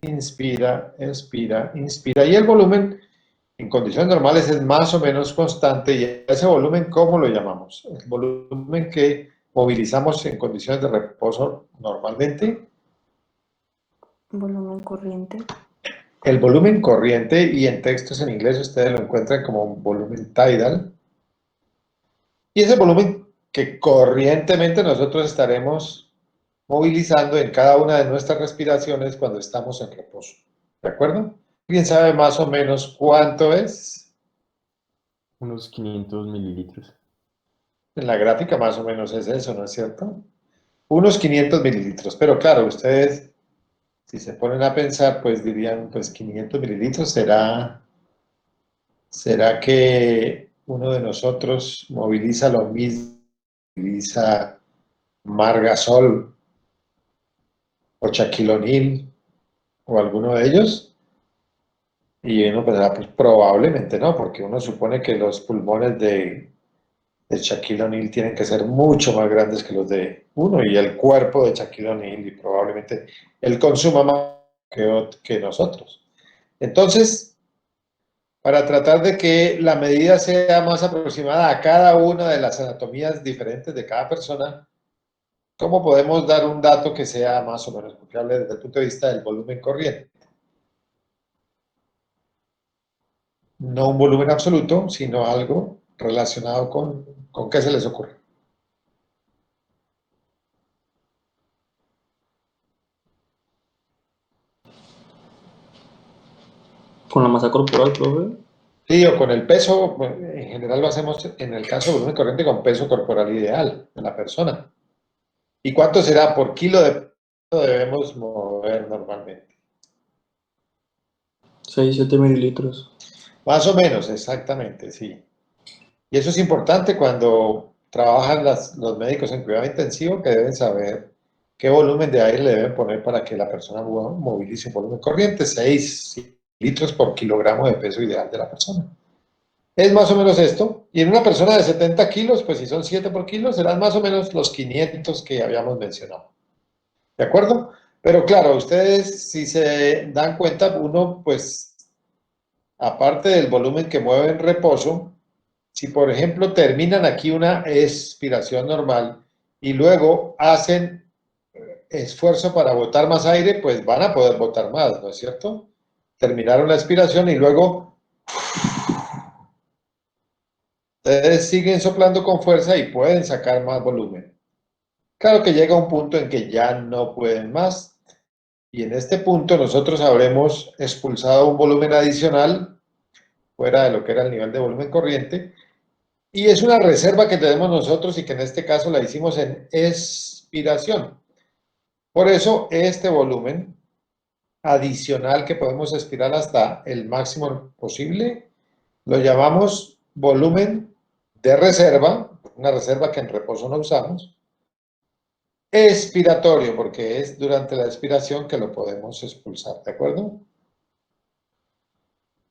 inspira, expira, inspira. Y el volumen en condiciones normales es más o menos constante. ¿Y ese volumen cómo lo llamamos? El volumen que movilizamos en condiciones de reposo normalmente. Volumen corriente. El volumen corriente, y en textos en inglés ustedes lo encuentran como un volumen tidal. Y ese volumen que corrientemente nosotros estaremos movilizando en cada una de nuestras respiraciones cuando estamos en reposo. ¿De acuerdo? ¿Quién sabe más o menos cuánto es? Unos 500 mililitros. En la gráfica más o menos es eso, ¿no es cierto? Unos 500 mililitros. Pero claro, ustedes, si se ponen a pensar, pues dirían, pues 500 mililitros ¿será que uno de nosotros moviliza lo mismo, moviliza Margasol o Shaquille o alguno de ellos? Y uno pensará, pues probablemente no, porque uno supone que los pulmones de Shaquille O'Neal tienen que ser mucho más grandes que los de uno, y el cuerpo de Shaquille O'Neal, y probablemente él consuma más que nosotros. Entonces, para tratar de que la medida sea más aproximada a cada una de las anatomías diferentes de cada persona, ¿cómo podemos dar un dato que sea más o menos confiable desde el punto de vista del volumen corriente? No un volumen absoluto, sino algo relacionado con qué se les ocurre. Con la masa corporal, profe. Sí, o con el peso, bueno, en general lo hacemos en el caso de volumen corriente con peso corporal ideal de la persona. ¿Y cuánto será por kilo de peso debemos mover normalmente? 6-7 mililitros. Más o menos, exactamente, sí. Y eso es importante cuando trabajan los médicos en cuidado intensivo, que deben saber qué volumen de aire le deben poner para que la persona movilice un volumen corriente, 6 litros por kilogramo de peso ideal de la persona. Es más o menos esto. Y en una persona de 70 kilos, pues si son 7 por kilo, serán más o menos los 500 que habíamos mencionado. ¿De acuerdo? Pero claro, ustedes si se dan cuenta, uno pues, aparte del volumen que mueve en reposo, si por ejemplo terminan aquí una expiración normal y luego hacen esfuerzo para botar más aire, pues van a poder botar más, ¿no es cierto? Terminaron la expiración y luego ustedes siguen soplando con fuerza y pueden sacar más volumen. Claro que llega un punto en que ya no pueden más, y en este punto nosotros habremos expulsado un volumen adicional fuera de lo que era el nivel de volumen corriente, y es una reserva que tenemos nosotros y que en este caso la hicimos en expiración. Por eso este volumen adicional que podemos expirar hasta el máximo posible lo llamamos volumen de reserva, una reserva que en reposo no usamos, expiratorio, porque es durante la expiración que lo podemos expulsar, ¿de acuerdo?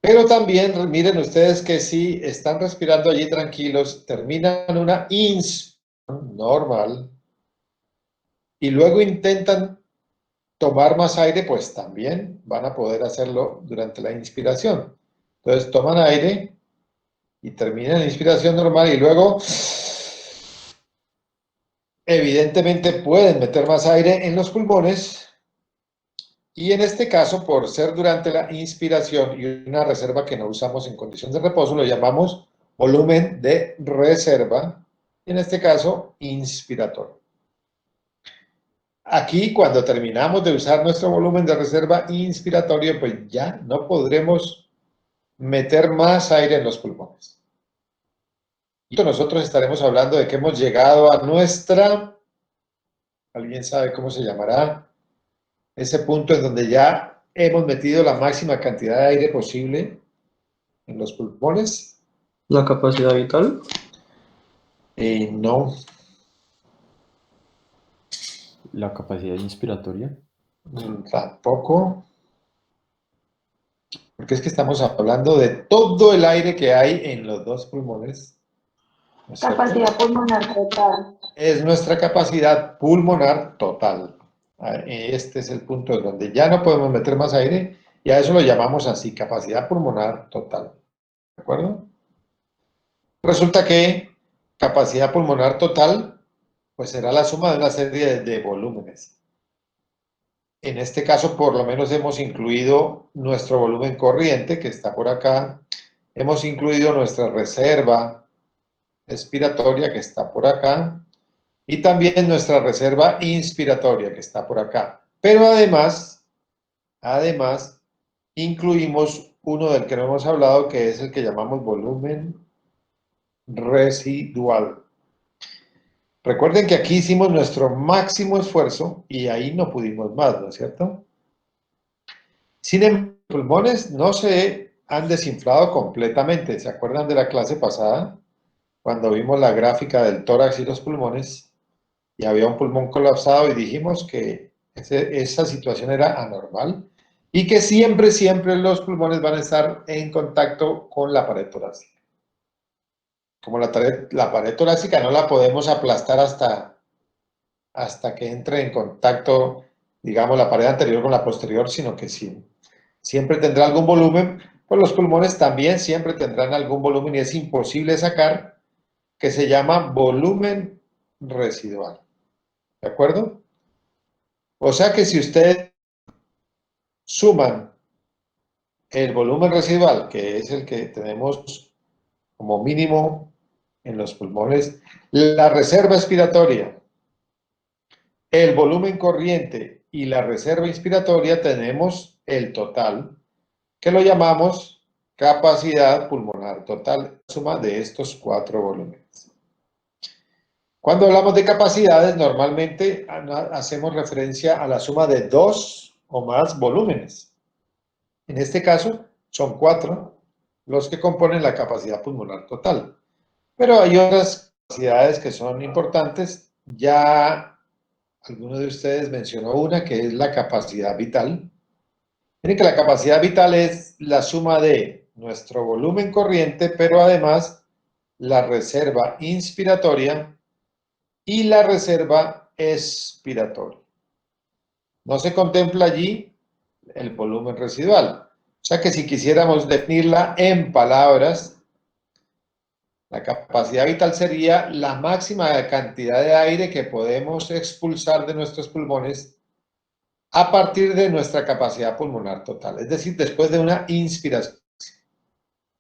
Pero también miren ustedes que si están respirando allí tranquilos, terminan una inspiración normal y luego intentan tomar más aire, pues también van a poder hacerlo durante la inspiración. Entonces toman aire y terminan la inspiración normal y luego evidentemente pueden meter más aire en los pulmones, y en este caso, por ser durante la inspiración y una reserva que no usamos en condiciones de reposo, lo llamamos volumen de reserva, y en este caso inspiratorio. Aquí, cuando terminamos de usar nuestro volumen de reserva inspiratorio, pues ya no podremos meter más aire en los pulmones. Y nosotros estaremos hablando de que hemos llegado a nuestra, ¿alguien sabe cómo se llamará? Ese punto en donde ya hemos metido la máxima cantidad de aire posible en los pulmones. La capacidad vital. No, La capacidad inspiratoria. tampoco, porque es que estamos hablando de todo el aire que hay en los dos pulmones, ¿no es cierto? Capacidad pulmonar total. Es nuestra capacidad pulmonar total. Este es el punto donde ya no podemos meter más aire y a eso lo llamamos así, capacidad pulmonar total. ¿De acuerdo? Resulta que capacidad pulmonar total pues será la suma de una serie de volúmenes. En este caso, por lo menos hemos incluido nuestro volumen corriente, que está por acá. Hemos incluido nuestra reserva expiratoria, que está por acá. Y también nuestra reserva inspiratoria, que está por acá. Pero además, incluimos uno del que no hemos hablado, que es el que llamamos volumen residual. Recuerden que aquí hicimos nuestro máximo esfuerzo y ahí no pudimos más, ¿no es cierto? Sin embargo, los pulmones no se han desinflado completamente. ¿Se acuerdan de la clase pasada? Cuando vimos la gráfica del tórax y los pulmones y había un pulmón colapsado y dijimos que esa situación era anormal y que siempre, siempre los pulmones van a estar en contacto con la pared torácica. Como la pared torácica no la podemos aplastar hasta que entre en contacto, digamos, la pared anterior con la posterior, sino que siempre tendrá algún volumen, pues los pulmones también siempre tendrán algún volumen y es imposible sacar, que se llama volumen residual. ¿De acuerdo? O sea que si ustedes suman el volumen residual, que es el que tenemos como mínimo en los pulmones, la reserva expiratoria, el volumen corriente y la reserva inspiratoria, tenemos el total, que lo llamamos capacidad pulmonar total, suma de estos 4 volúmenes. Cuando hablamos de capacidades, normalmente hacemos referencia a la suma de 2 o más volúmenes. En este caso, son 4 los que componen la capacidad pulmonar total. Pero hay otras capacidades que son importantes. Ya alguno de ustedes mencionó una, que es la capacidad vital. Miren que la capacidad vital es la suma de nuestro volumen corriente, pero además la reserva inspiratoria y la reserva expiratoria. No se contempla allí el volumen residual. O sea que si quisiéramos definirla en palabras, la capacidad vital sería la máxima cantidad de aire que podemos expulsar de nuestros pulmones a partir de nuestra capacidad pulmonar total, es decir, después de una inspiración.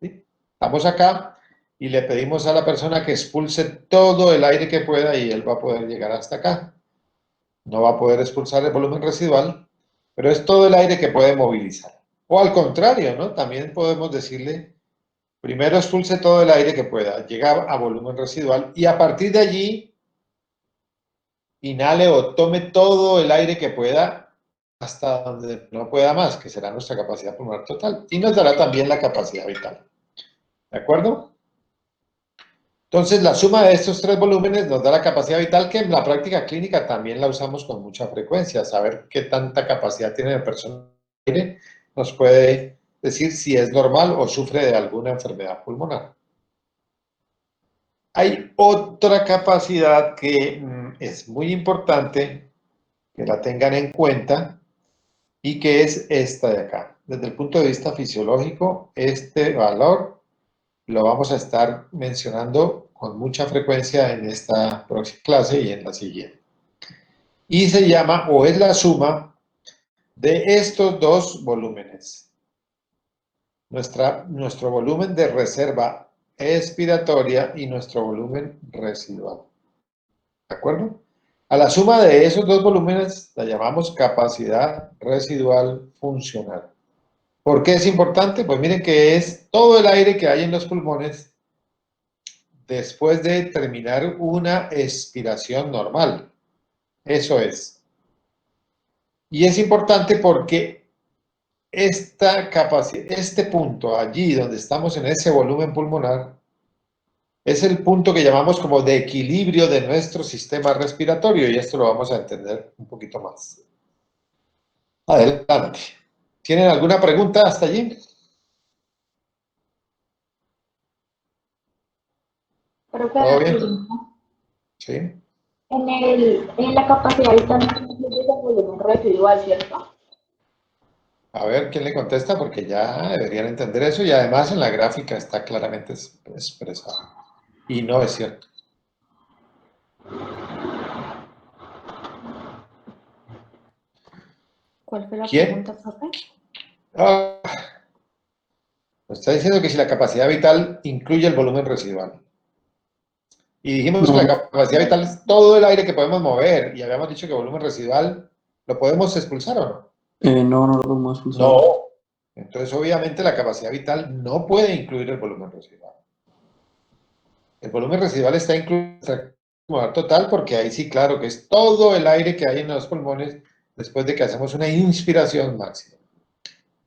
¿Sí? Estamos acá y le pedimos a la persona que expulse todo el aire que pueda y él va a poder llegar hasta acá. No va a poder expulsar el volumen residual, pero es todo el aire que puede movilizar. O al contrario, ¿no? También podemos decirle, primero expulse todo el aire que pueda, llega a volumen residual y a partir de allí inhale o tome todo el aire que pueda hasta donde no pueda más, que será nuestra capacidad pulmonar total. Y nos dará también la capacidad vital. ¿De acuerdo? Entonces, la suma de estos 3 volúmenes nos da la capacidad vital, que en la práctica clínica también la usamos con mucha frecuencia. Saber qué tanta capacidad tiene la persona nos puede decir si es normal o sufre de alguna enfermedad pulmonar. Hay otra capacidad que es muy importante que la tengan en cuenta y que es esta de acá. Desde el punto de vista fisiológico, este valor lo vamos a estar mencionando con mucha frecuencia en esta próxima clase y en la siguiente. Y se llama, o es la suma de estos 2 volúmenes. Nuestro volumen de reserva expiratoria y nuestro volumen residual. ¿De acuerdo? A la suma de esos 2 volúmenes la llamamos capacidad residual funcional. ¿Por qué es importante? Pues miren que es todo el aire que hay en los pulmones después de terminar una expiración normal. Eso es. Y es importante porque esta capacidad, este punto allí donde estamos en ese volumen pulmonar, es el punto que llamamos como de equilibrio de nuestro sistema respiratorio y esto lo vamos a entender un poquito más. Adelante. ¿Tienen alguna pregunta hasta allí? Pero ¿Todo claro, bien? Sí. en la capacidad vital, incluye el volumen residual, ¿cierto? A ver quién le contesta, porque ya deberían entender eso y además en la gráfica está claramente expresado. Y no es cierto. ¿Cuál fue la ¿Quién? pregunta, profe? Ah, nos está diciendo que si la capacidad vital incluye el volumen residual. Y dijimos que la No, capacidad vital es todo el aire que podemos mover y habíamos dicho que el volumen residual lo podemos expulsar o no. no lo podemos expulsar. No. Entonces, obviamente, la capacidad vital no puede incluir el volumen residual. El volumen residual está incluido en nuestra actividad total porque ahí sí, claro, que es todo el aire que hay en los pulmones después de que hacemos una inspiración máxima.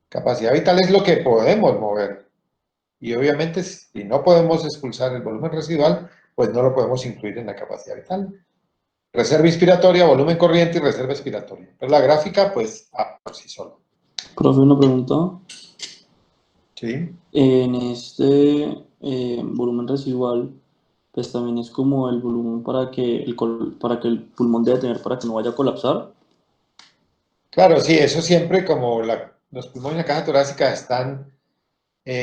Capacidad vital es lo que podemos mover. Y obviamente, si no podemos expulsar el volumen residual, pues no lo podemos incluir en la capacidad vital. Reserva inspiratoria, volumen corriente y reserva expiratoria. Pero la gráfica, pues, por sí sola. Profe, una pregunta. ¿Sí? En este volumen residual, pues también es como el volumen para que el pulmón debe tener para que no vaya a colapsar. Claro, sí, eso siempre como los pulmones y la caja torácica están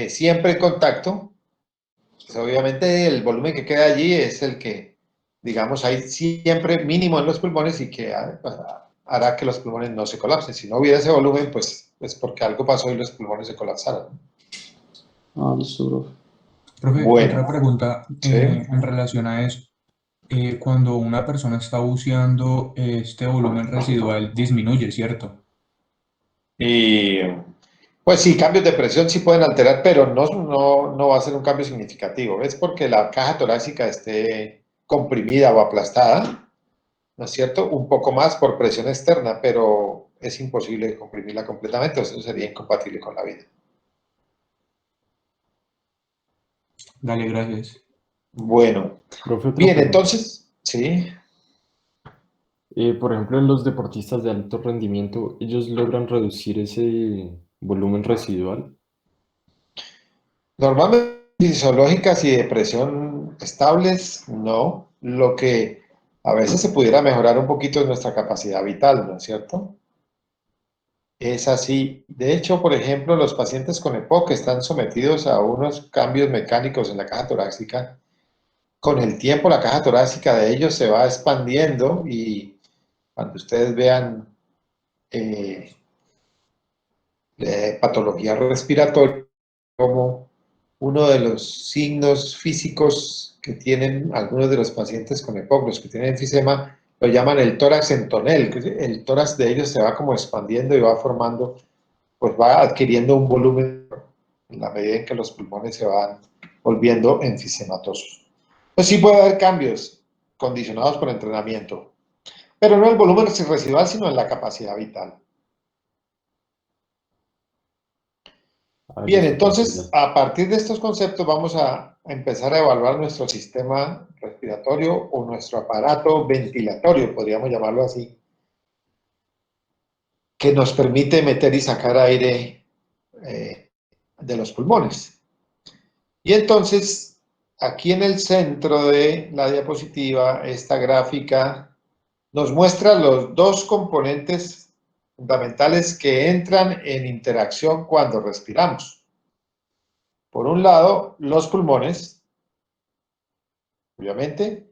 siempre en contacto, pues obviamente el volumen que queda allí es el que, digamos, hay siempre mínimo en los pulmones y que hará que los pulmones no se colapsen. Si no hubiera ese volumen, pues es porque algo pasó y los pulmones se colapsaron. Listo, profe. Profe, Bueno, otra pregunta sí. en relación a eso. Cuando una persona está buceando, este volumen residual disminuye, ¿cierto? Y pues sí, cambios de presión sí pueden alterar, pero no va a ser un cambio significativo. Es porque la caja torácica esté comprimida o aplastada, ¿no es cierto? Un poco más por presión externa, pero es imposible comprimirla completamente, eso sería incompatible con la vida. Dale, gracias. Bueno, Profe, otra bien, pregunta. entonces, sí. Por ejemplo, en los deportistas de alto rendimiento, ¿ellos logran reducir ese volumen residual? Normalmente fisiológicas y de presión estables, no. Lo que a veces se pudiera mejorar un poquito es nuestra capacidad vital, ¿no es cierto? Es así. De hecho, por ejemplo, los pacientes con EPOC están sometidos a unos cambios mecánicos en la caja torácica. Con el tiempo, la caja torácica de ellos se va expandiendo y cuando ustedes vean eh, patología respiratoria como uno de los signos físicos que tienen algunos de los pacientes con EPOC, los que tienen enfisema, lo llaman el tórax en tonel, que el tórax de ellos se va como expandiendo y va formando, pues va adquiriendo un volumen en la medida en que los pulmones se van volviendo enfisematosos. Pues sí puede haber cambios condicionados por entrenamiento, pero no el volumen residual, sino en la capacidad vital. Bien, Listo, profe, entonces, ya. a partir de estos conceptos vamos a empezar a evaluar nuestro sistema respiratorio o nuestro aparato ventilatorio, podríamos llamarlo así, que nos permite meter y sacar aire de los pulmones. Y entonces, aquí en el centro de la diapositiva, esta gráfica nos muestra los dos componentes fundamentales que entran en interacción cuando respiramos. Por un lado, los pulmones, obviamente,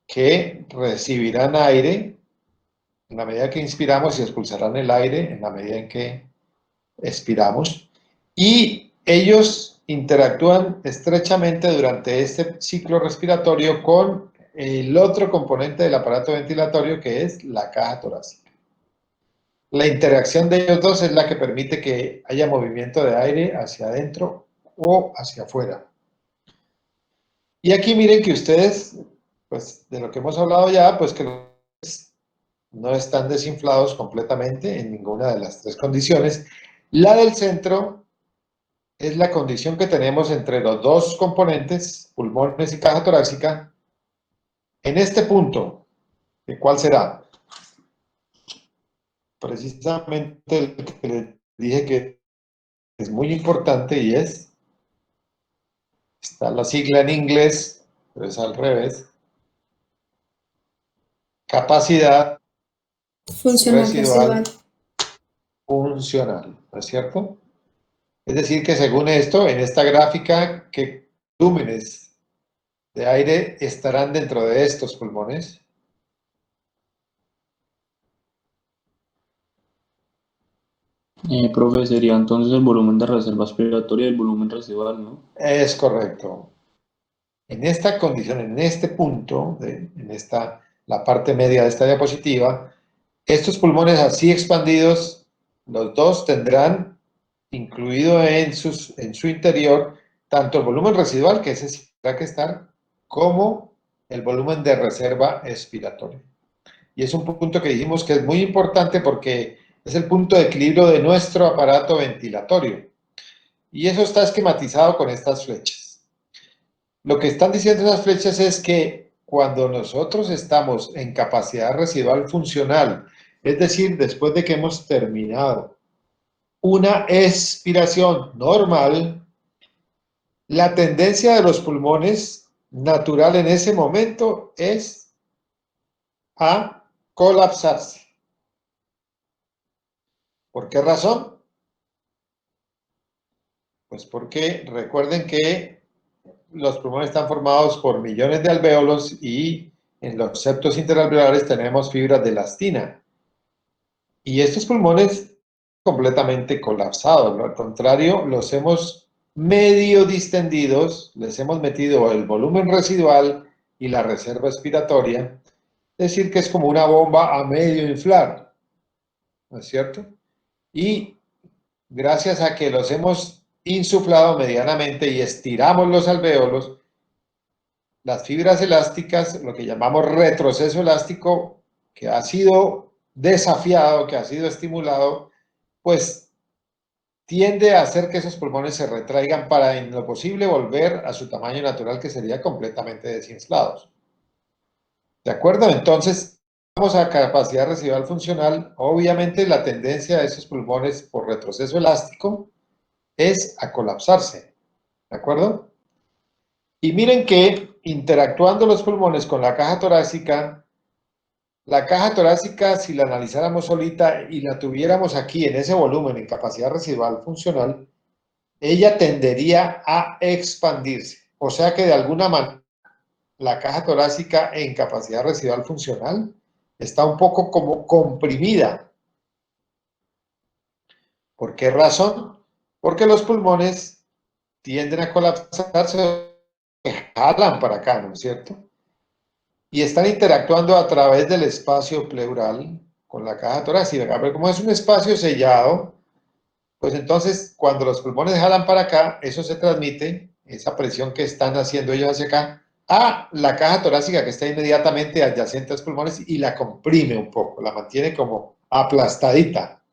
que recibirán aire en la medida que inspiramos y expulsarán el aire en la medida en que expiramos. Y ellos interactúan estrechamente durante este ciclo respiratorio con el otro componente del aparato ventilatorio que es la caja torácica. La interacción de ellos dos es la que permite que haya movimiento de aire hacia adentro o hacia afuera. Y aquí miren que ustedes, pues de lo que hemos hablado ya, pues que no están desinflados completamente en ninguna de las tres condiciones. La del centro es la condición que tenemos entre los dos componentes, pulmones y caja torácica, en este punto. ¿Cuál será? Precisamente el que les dije que es muy importante y está la sigla en inglés, pero es al revés, capacidad Funcional residual residual. funcional, ¿no es cierto? Es decir, que según esto, en esta gráfica, ¿qué volúmenes de aire estarán dentro de estos pulmones? Profe, sería entonces el volumen de reserva aspiratoria y el volumen residual, ¿no? Es correcto. En esta condición, en este punto, la parte media de esta diapositiva, estos pulmones así expandidos, los dos tendrán incluido en su interior tanto el volumen residual, que ese sí tendrá que estar, como el volumen de reserva expiratoria. Y es un punto que dijimos que es muy importante porque es el punto de equilibrio de nuestro aparato ventilatorio. Y eso está esquematizado con estas flechas. Lo que están diciendo esas flechas es que cuando nosotros estamos en capacidad residual funcional, es decir, después de que hemos terminado una expiración normal, la tendencia de los pulmones natural en ese momento es a colapsarse. ¿Por qué razón? Pues porque recuerden que los pulmones están formados por millones de alvéolos y en los septos interalveolares tenemos fibras de elastina. Y estos pulmones completamente colapsados, ¿no? Al contrario, los hemos medio distendidos, les hemos metido el volumen residual y la reserva expiratoria, es decir, que es como una bomba a medio inflar, ¿no es cierto? Y gracias a que los hemos insuflado medianamente y estiramos los alvéolos, las fibras elásticas, lo que llamamos retroceso elástico, que ha sido desafiado, que ha sido estimulado, pues tiende a hacer que esos pulmones se retraigan para en lo posible volver a su tamaño natural, que sería completamente desinflados. ¿De acuerdo? Entonces, vamos a capacidad residual funcional. Obviamente la tendencia de esos pulmones por retroceso elástico es a colapsarse. ¿De acuerdo? Y miren que interactuando los pulmones con la caja torácica, si la analizáramos solita y la tuviéramos aquí en ese volumen, en capacidad residual funcional, ella tendería a expandirse. O sea que de alguna manera la caja torácica en capacidad residual funcional está un poco como comprimida. ¿Por qué razón? Porque los pulmones tienden a colapsarse, jalan para acá, ¿no es cierto? Y están interactuando a través del espacio pleural con la caja torácica. Pero como es un espacio sellado, pues entonces cuando los pulmones jalan para acá, eso se transmite, esa presión que están haciendo ellos hacia acá, a la caja torácica que está inmediatamente adyacente a los pulmones y la comprime un poco, la mantiene como aplastadita.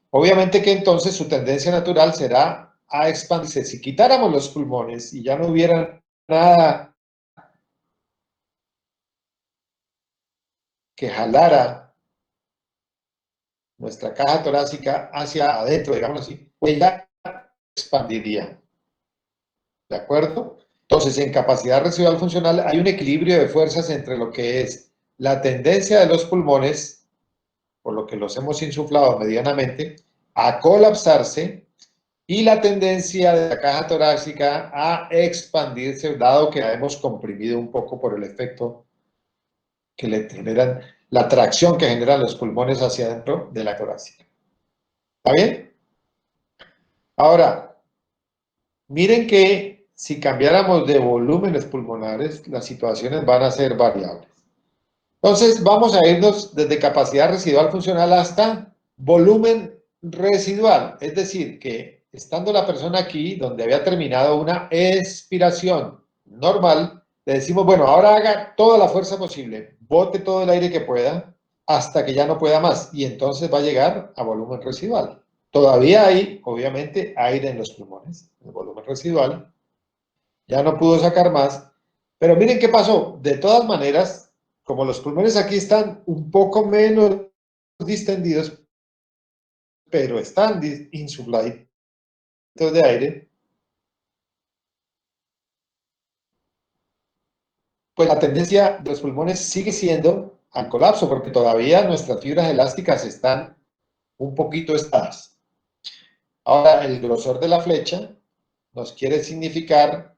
Obviamente que entonces su tendencia natural será a expandirse. Si quitáramos los pulmones y ya no hubiera nada que jalara nuestra caja torácica hacia adentro, digamos así, pues ya expandiría. ¿De acuerdo? Entonces, en capacidad residual funcional hay un equilibrio de fuerzas entre lo que es la tendencia de los pulmones, por lo que los hemos insuflado medianamente, a colapsarse y la tendencia de la caja torácica a expandirse, dado que la hemos comprimido un poco por el efecto que le generan, la tracción que generan los pulmones hacia adentro de la torácica. ¿Está bien? Ahora, miren que si cambiáramos de volúmenes pulmonares, las situaciones van a ser variables. Entonces, vamos a irnos desde capacidad residual funcional hasta volumen residual. Es decir, que estando la persona aquí, donde había terminado una expiración normal, le decimos, bueno, ahora haga toda la fuerza posible, bote todo el aire que pueda, hasta que ya no pueda más. Y entonces va a llegar a volumen residual. Todavía hay, obviamente, aire en los pulmones, el volumen residual. Ya no pudo sacar más. Pero miren qué pasó. De todas maneras, como los pulmones aquí están un poco menos distendidos, pero están insufladitos de aire, pues la tendencia de los pulmones sigue siendo al colapso, porque todavía nuestras fibras elásticas están un poquito estadas. Ahora, el grosor de la flecha nos quiere significar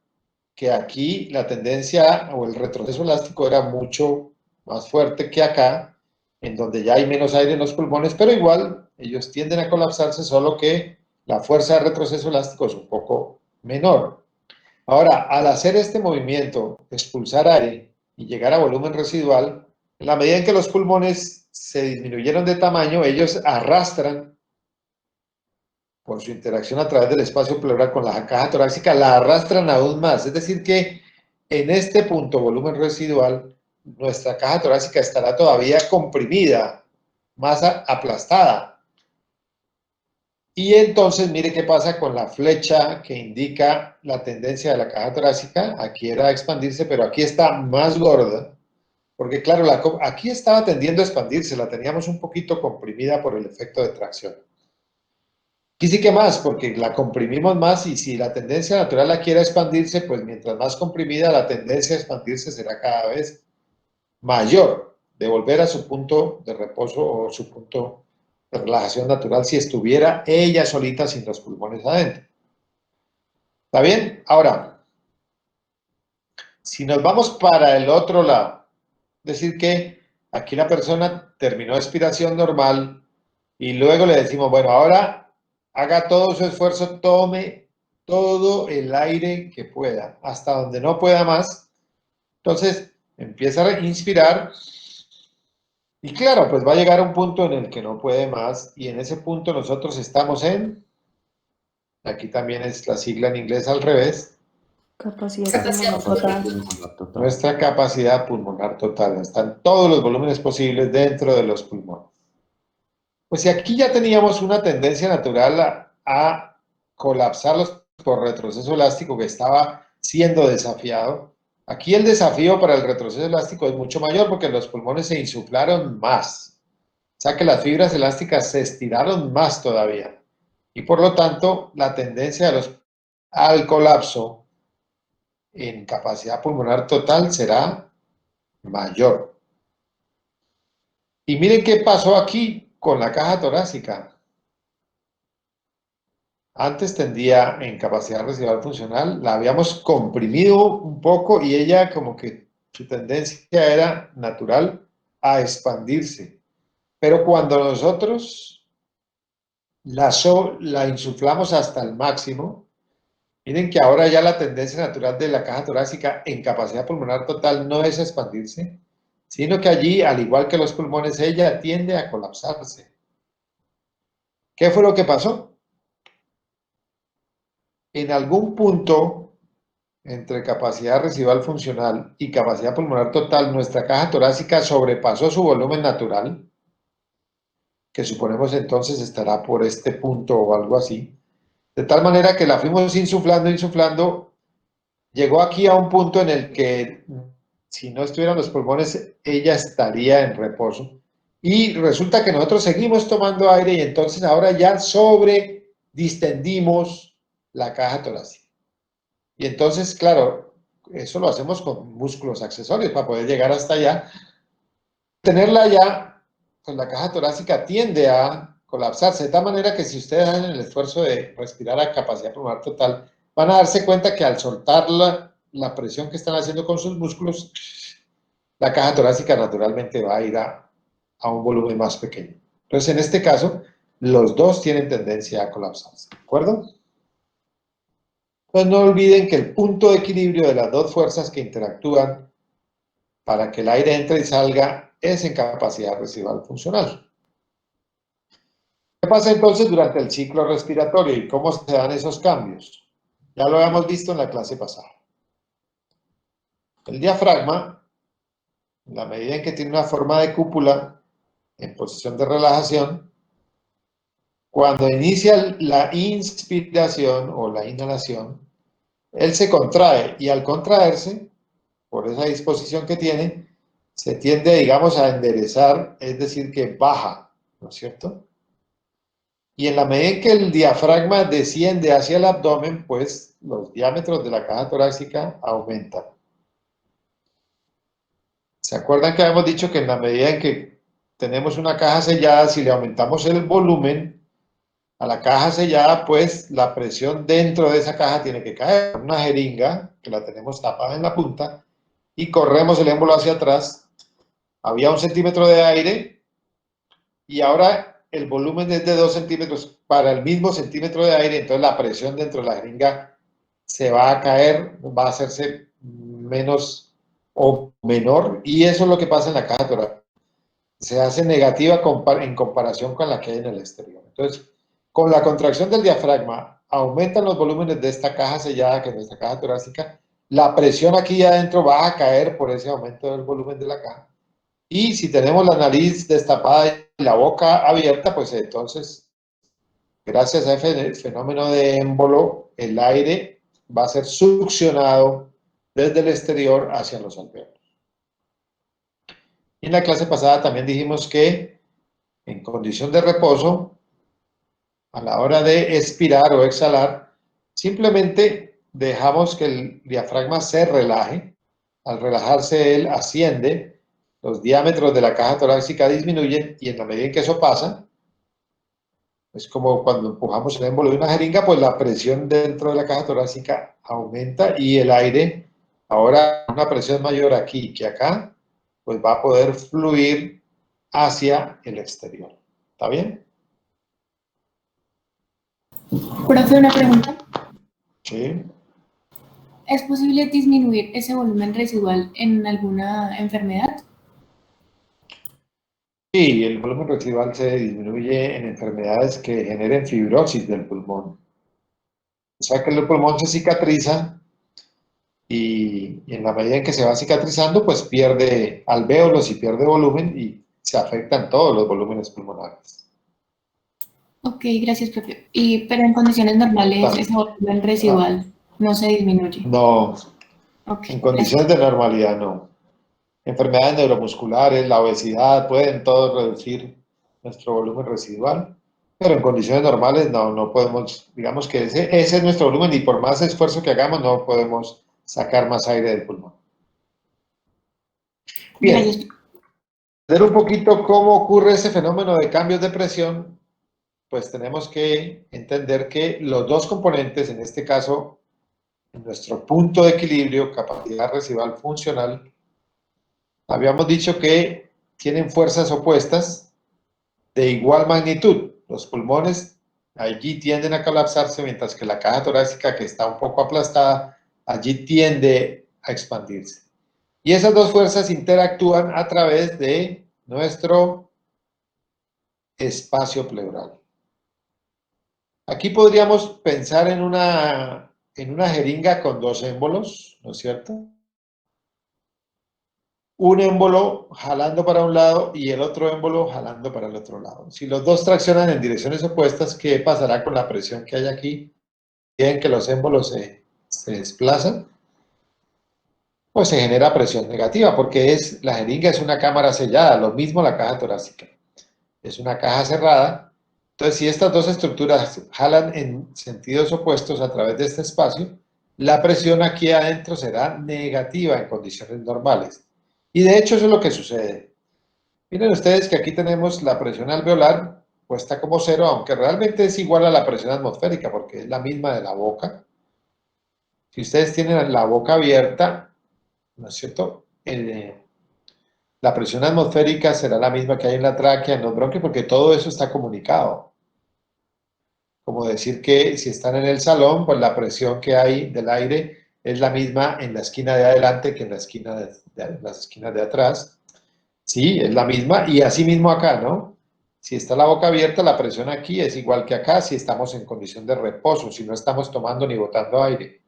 que aquí la tendencia o el retroceso elástico era mucho más fuerte que acá, en donde ya hay menos aire en los pulmones, pero igual ellos tienden a colapsarse, solo que la fuerza de retroceso elástico es un poco menor. Ahora, al hacer este movimiento, expulsar aire y llegar a volumen residual, en la medida en que los pulmones se disminuyeron de tamaño, ellos arrastran, por su interacción a través del espacio pleural con la caja torácica, la arrastran aún más. Es decir que en este punto, volumen residual, nuestra caja torácica estará todavía comprimida, más aplastada. Y entonces mire qué pasa con la flecha que indica la tendencia de la caja torácica. Aquí era a expandirse, pero aquí está más gorda, porque claro, aquí estaba tendiendo a expandirse, la teníamos un poquito comprimida por el efecto de tracción. Aquí sí que más, porque la comprimimos más y si la tendencia natural la quiere expandirse, pues mientras más comprimida la tendencia a expandirse será cada vez mayor, de volver a su punto de reposo o su punto de relajación natural si estuviera ella solita sin los pulmones adentro. ¿Está bien? Ahora, si nos vamos para el otro lado, es decir que aquí la persona terminó expiración normal y luego le decimos, bueno, ahora haga todo su esfuerzo, tome todo el aire que pueda, hasta donde no pueda más. Entonces, empieza a inspirar y claro, pues va a llegar a un punto en el que no puede más y en ese punto nosotros estamos aquí también es la sigla en inglés al revés, Capacidad pulmonar total. Pulmonar total. nuestra capacidad pulmonar total. Están todos los volúmenes posibles dentro de los pulmones. Pues si aquí ya teníamos una tendencia natural a colapsarlos por retroceso elástico que estaba siendo desafiado, aquí el desafío para el retroceso elástico es mucho mayor porque los pulmones se insuflaron más. O sea que las fibras elásticas se estiraron más todavía. Y por lo tanto, la tendencia al colapso en capacidad pulmonar total será mayor. Y miren qué pasó aquí con la caja torácica. Antes tendía en capacidad residual funcional, la habíamos comprimido un poco y ella como que su tendencia era natural a expandirse. Pero cuando nosotros la insuflamos hasta el máximo, miren que ahora ya la tendencia natural de la caja torácica en capacidad pulmonar total no es expandirse, sino que allí, al igual que los pulmones, ella tiende a colapsarse. ¿Qué fue lo que pasó? En algún punto entre capacidad residual funcional y capacidad pulmonar total, nuestra caja torácica sobrepasó su volumen natural, que suponemos entonces estará por este punto o algo así, de tal manera que la fuimos insuflando, llegó aquí a un punto en el que si no estuvieran los pulmones, ella estaría en reposo. Y resulta que nosotros seguimos tomando aire y entonces ahora ya distendimos la caja torácica. Y entonces, claro, eso lo hacemos con músculos accesorios para poder llegar hasta allá. Tenerla allá, pues la caja torácica tiende a colapsarse, de tal manera que si ustedes hacen el esfuerzo de respirar a capacidad pulmonar total, van a darse cuenta que al soltar la presión que están haciendo con sus músculos, la caja torácica naturalmente va a ir a un volumen más pequeño. Entonces, en este caso, los dos tienen tendencia a colapsarse, ¿de acuerdo? Entonces, no olviden que el punto de equilibrio de las dos fuerzas que interactúan para que el aire entre y salga es en capacidad residual funcional. ¿Qué pasa entonces durante el ciclo respiratorio y cómo se dan esos cambios? Ya lo habíamos visto en la clase pasada. El diafragma, en la medida en que tiene una forma de cúpula en posición de relajación, cuando inicia la inspiración o la inhalación, él se contrae y al contraerse, por esa disposición que tiene, se tiende, digamos, a enderezar, es decir, que baja, ¿no es cierto? Y en la medida en que el diafragma desciende hacia el abdomen, pues los diámetros de la caja torácica aumentan. ¿Se acuerdan que habíamos dicho que en la medida en que tenemos una caja sellada, si le aumentamos el volumen a la caja sellada, pues la presión dentro de esa caja tiene que caer? Una jeringa, que la tenemos tapada en la punta, y corremos el émbolo hacia atrás. Había 1 centímetro de aire, y ahora el volumen es de 2 centímetros para el mismo centímetro de aire, entonces la presión dentro de la jeringa se va a caer, va a hacerse menos o menor, y eso es lo que pasa en la caja torácica. Se hace negativa en comparación con la que hay en el exterior. Entonces, con la contracción del diafragma, aumentan los volúmenes de esta caja sellada, que es nuestra caja torácica, la presión aquí adentro va a caer por ese aumento del volumen de la caja. Y si tenemos la nariz destapada y la boca abierta, pues entonces, gracias a ese fenómeno de émbolo, el aire va a ser succionado desde el exterior hacia los alveolos. Y en la clase pasada también dijimos que en condición de reposo, a la hora de expirar o exhalar, simplemente dejamos que el diafragma se relaje. Al relajarse él asciende, los diámetros de la caja torácica disminuyen, y en la medida en que eso pasa, es como cuando empujamos el émbolo de una jeringa, pues la presión dentro de la caja torácica aumenta, y el aire, ahora una presión mayor aquí que acá, pues va a poder fluir hacia el exterior. ¿Está bien? Profe, una pregunta. Sí. ¿Es posible disminuir ese volumen residual en alguna enfermedad? Sí, el volumen residual se disminuye en enfermedades que generen fibrosis del pulmón. O sea que el pulmón se cicatriza, y en la medida en que se va cicatrizando, pues pierde alvéolos y pierde volumen, y se afectan todos los volúmenes pulmonares. Ok, gracias, profe. Pero en condiciones normales ese volumen residual no se disminuye. No, Ok, en condiciones de normalidad no. Enfermedades neuromusculares, la obesidad, pueden todos reducir nuestro volumen residual, pero en condiciones normales no podemos, digamos que ese es nuestro volumen, y por más esfuerzo que hagamos no podemos sacar más aire del pulmón. Bien, gracias. ver un poquito cómo ocurre ese fenómeno de cambios de presión, pues tenemos que entender que los dos componentes, en este caso, en nuestro punto de equilibrio, capacidad residual funcional, habíamos dicho que tienen fuerzas opuestas de igual magnitud. Los pulmones allí tienden a colapsarse, mientras que la caja torácica, que está un poco aplastada, allí tiende a expandirse. Y esas dos fuerzas interactúan a través de nuestro espacio pleural. Aquí podríamos pensar en una jeringa con dos émbolos, ¿no es cierto? Un émbolo jalando para un lado y el otro émbolo jalando para el otro lado. Si los dos traccionan en direcciones opuestas, ¿qué pasará con la presión que hay aquí? Bien, que los émbolos se desplazan, pues se genera presión negativa, porque la jeringa es una cámara sellada, lo mismo la caja torácica. Es una caja cerrada. Entonces, si estas dos estructuras jalan en sentidos opuestos a través de este espacio, la presión aquí adentro será negativa en condiciones normales. Y de hecho eso es lo que sucede. Miren ustedes que aquí tenemos la presión alveolar puesta como 0, aunque realmente es igual a la presión atmosférica, porque es la misma de la boca. Si ustedes tienen la boca abierta, ¿no es cierto? La presión atmosférica será la misma que hay en la tráquea, en los bronquios, porque todo eso está comunicado. Como decir que si están en el salón, pues la presión que hay del aire es la misma en la esquina de adelante que en la esquina las esquinas de atrás. Sí, es la misma, y así mismo acá, ¿no? Si está la boca abierta, la presión aquí es igual que acá si estamos en condición de reposo, si no estamos tomando ni botando aire.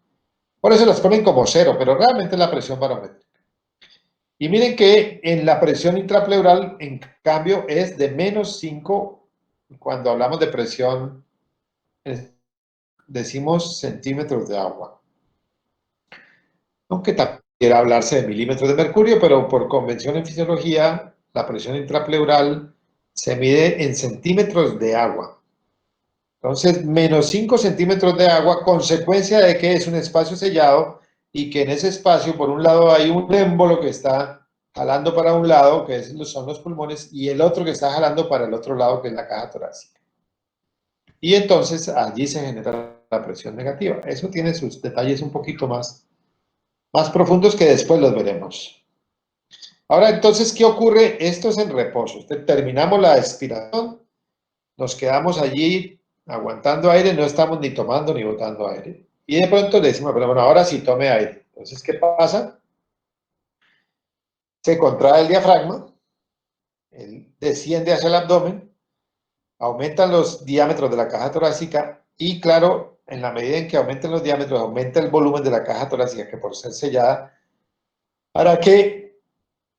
Por eso las ponen como 0, pero realmente es la presión barométrica. Y miren que en la presión intrapleural, en cambio, es de -5. Cuando hablamos de presión, decimos centímetros de agua. Aunque también quiera hablarse de milímetros de mercurio, pero por convención en fisiología, la presión intrapleural se mide en centímetros de agua. Entonces, -5 centímetros de agua, consecuencia de que es un espacio sellado, y que en ese espacio, por un lado, hay un émbolo que está jalando para un lado, que son los pulmones, y el otro que está jalando para el otro lado, que es la caja torácica. Y entonces allí se genera la presión negativa. Eso tiene sus detalles un poquito más profundos que después los veremos. Ahora, entonces, ¿qué ocurre? Esto es en reposo. Terminamos la expiración, nos quedamos allí aguantando aire, no estamos ni tomando ni botando aire. Y de pronto le decimos, pero bueno, ahora sí tome aire. Entonces, ¿qué pasa? Se contrae el diafragma, él desciende hacia el abdomen, aumentan los diámetros de la caja torácica y, claro, en la medida en que aumenten los diámetros, aumenta el volumen de la caja torácica, que por ser sellada, para que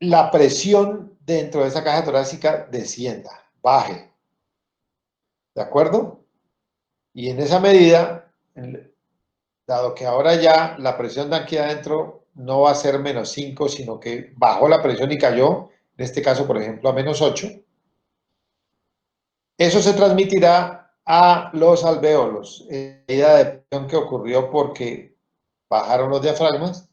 la presión dentro de esa caja torácica descienda, baje. ¿De acuerdo? Y en esa medida, dado que ahora ya la presión de aquí adentro no va a ser -5, sino que bajó la presión y cayó, en este caso, por ejemplo, a -8, eso se transmitirá a los alvéolos. En medida de presión que ocurrió porque bajaron los diafragmas,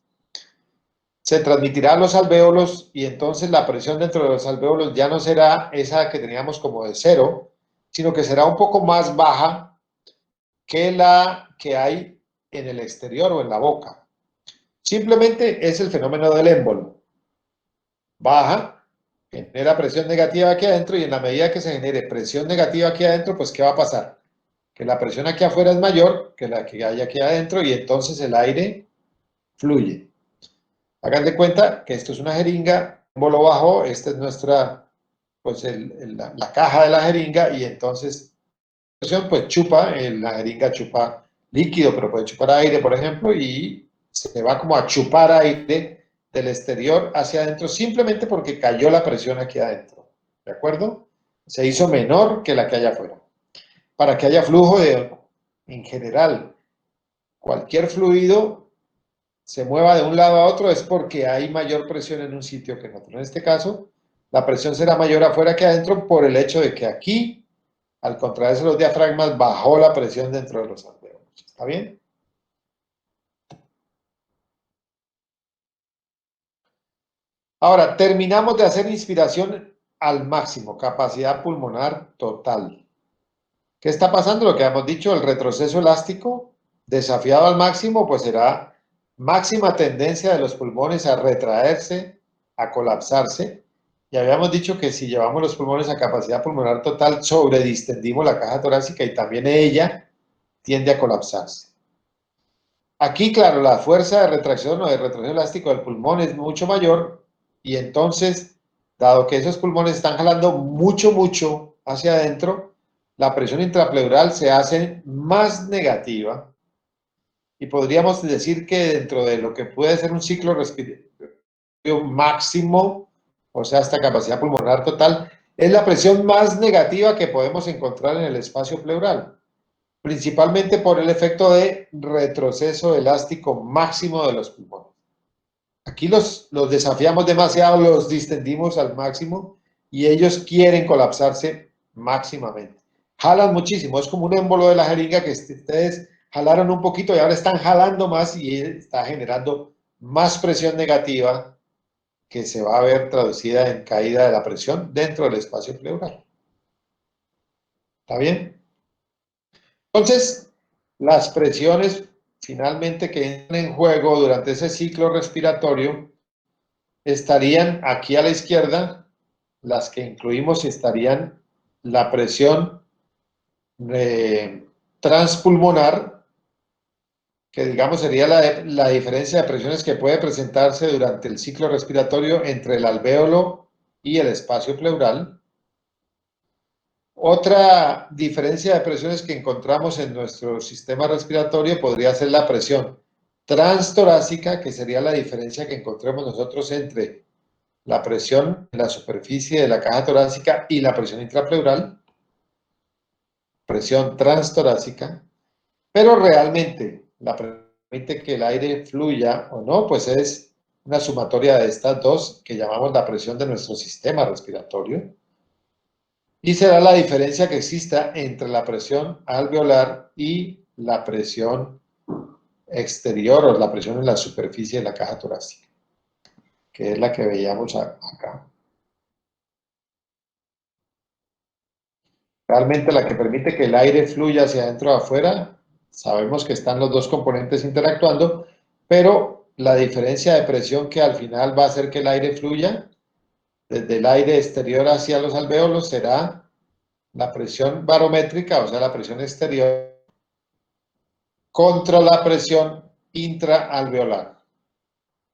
se transmitirá a los alvéolos y entonces la presión dentro de los alvéolos ya no será esa que teníamos como de 0, sino que será un poco más baja que la que hay en el exterior o en la boca. Simplemente es el fenómeno del émbolo. Baja, genera presión negativa aquí adentro y en la medida que se genere presión negativa aquí adentro, pues ¿qué va a pasar? Que la presión aquí afuera es mayor que la que hay aquí adentro y entonces el aire fluye. Hagan de cuenta que esto es una jeringa, émbolo bajo, esta es nuestra, pues la caja de la jeringa y entonces pues chupa, la jeringa chupa líquido, pero puede chupar aire, por ejemplo, y se va como a chupar aire del exterior hacia adentro simplemente porque cayó la presión aquí adentro, ¿de acuerdo? Se hizo menor que la que hay afuera. Para que haya flujo en general, cualquier fluido se mueva de un lado a otro es porque hay mayor presión en un sitio que en otro. En este caso, la presión será mayor afuera que adentro por el hecho de que aquí, al contraerse los diafragmas, bajó la presión dentro de los alvéolos. ¿Está bien? Ahora, terminamos de hacer inspiración al máximo, capacidad pulmonar total. ¿Qué está pasando? Lo que hemos dicho, el retroceso elástico desafiado al máximo, pues será máxima tendencia de los pulmones a retraerse, a colapsarse. Y habíamos dicho que si llevamos los pulmones a capacidad pulmonar total, sobredistendimos la caja torácica y también ella tiende a colapsarse. Aquí, claro, la fuerza de retracción o de retroceso elástico del pulmón es mucho mayor y entonces, dado que esos pulmones están jalando mucho hacia adentro, la presión intrapleural se hace más negativa y podríamos decir que dentro de lo que puede ser un ciclo respiratorio máximo, o sea, hasta capacidad pulmonar total, es la presión más negativa que podemos encontrar en el espacio pleural, principalmente por el efecto de retroceso elástico máximo de los pulmones. Aquí los desafiamos demasiado, los distendimos al máximo y ellos quieren colapsarse máximamente. Jalan muchísimo, es como un émbolo de la jeringa que ustedes jalaron un poquito y ahora están jalando más y está generando más presión negativa que se va a ver traducida en caída de la presión dentro del espacio pleural. ¿Está bien? Entonces, las presiones finalmente que entran en juego durante ese ciclo respiratorio estarían aquí a la izquierda, las que incluimos estarían la presión transpulmonar, que digamos sería la diferencia de presiones que puede presentarse durante el ciclo respiratorio entre el alvéolo y el espacio pleural. Otra diferencia de presiones que encontramos en nuestro sistema respiratorio podría ser la presión transtorácica, que sería la diferencia que encontremos nosotros entre la presión en la superficie de la caja torácica y la presión intrapleural, presión transtorácica, pero realmente la permite que el aire fluya o no, pues es una sumatoria de estas dos que llamamos la presión de nuestro sistema respiratorio. Y será la diferencia que exista entre la presión alveolar y la presión exterior o la presión en la superficie de la caja torácica. que es la que veíamos acá. Realmente la que permite que el aire fluya hacia adentro o afuera, sabemos que están los dos componentes interactuando, pero la diferencia de presión que al final va a hacer que el aire fluya desde el aire exterior hacia los alvéolos será la presión barométrica, o sea, la presión exterior, contra la presión intraalveolar.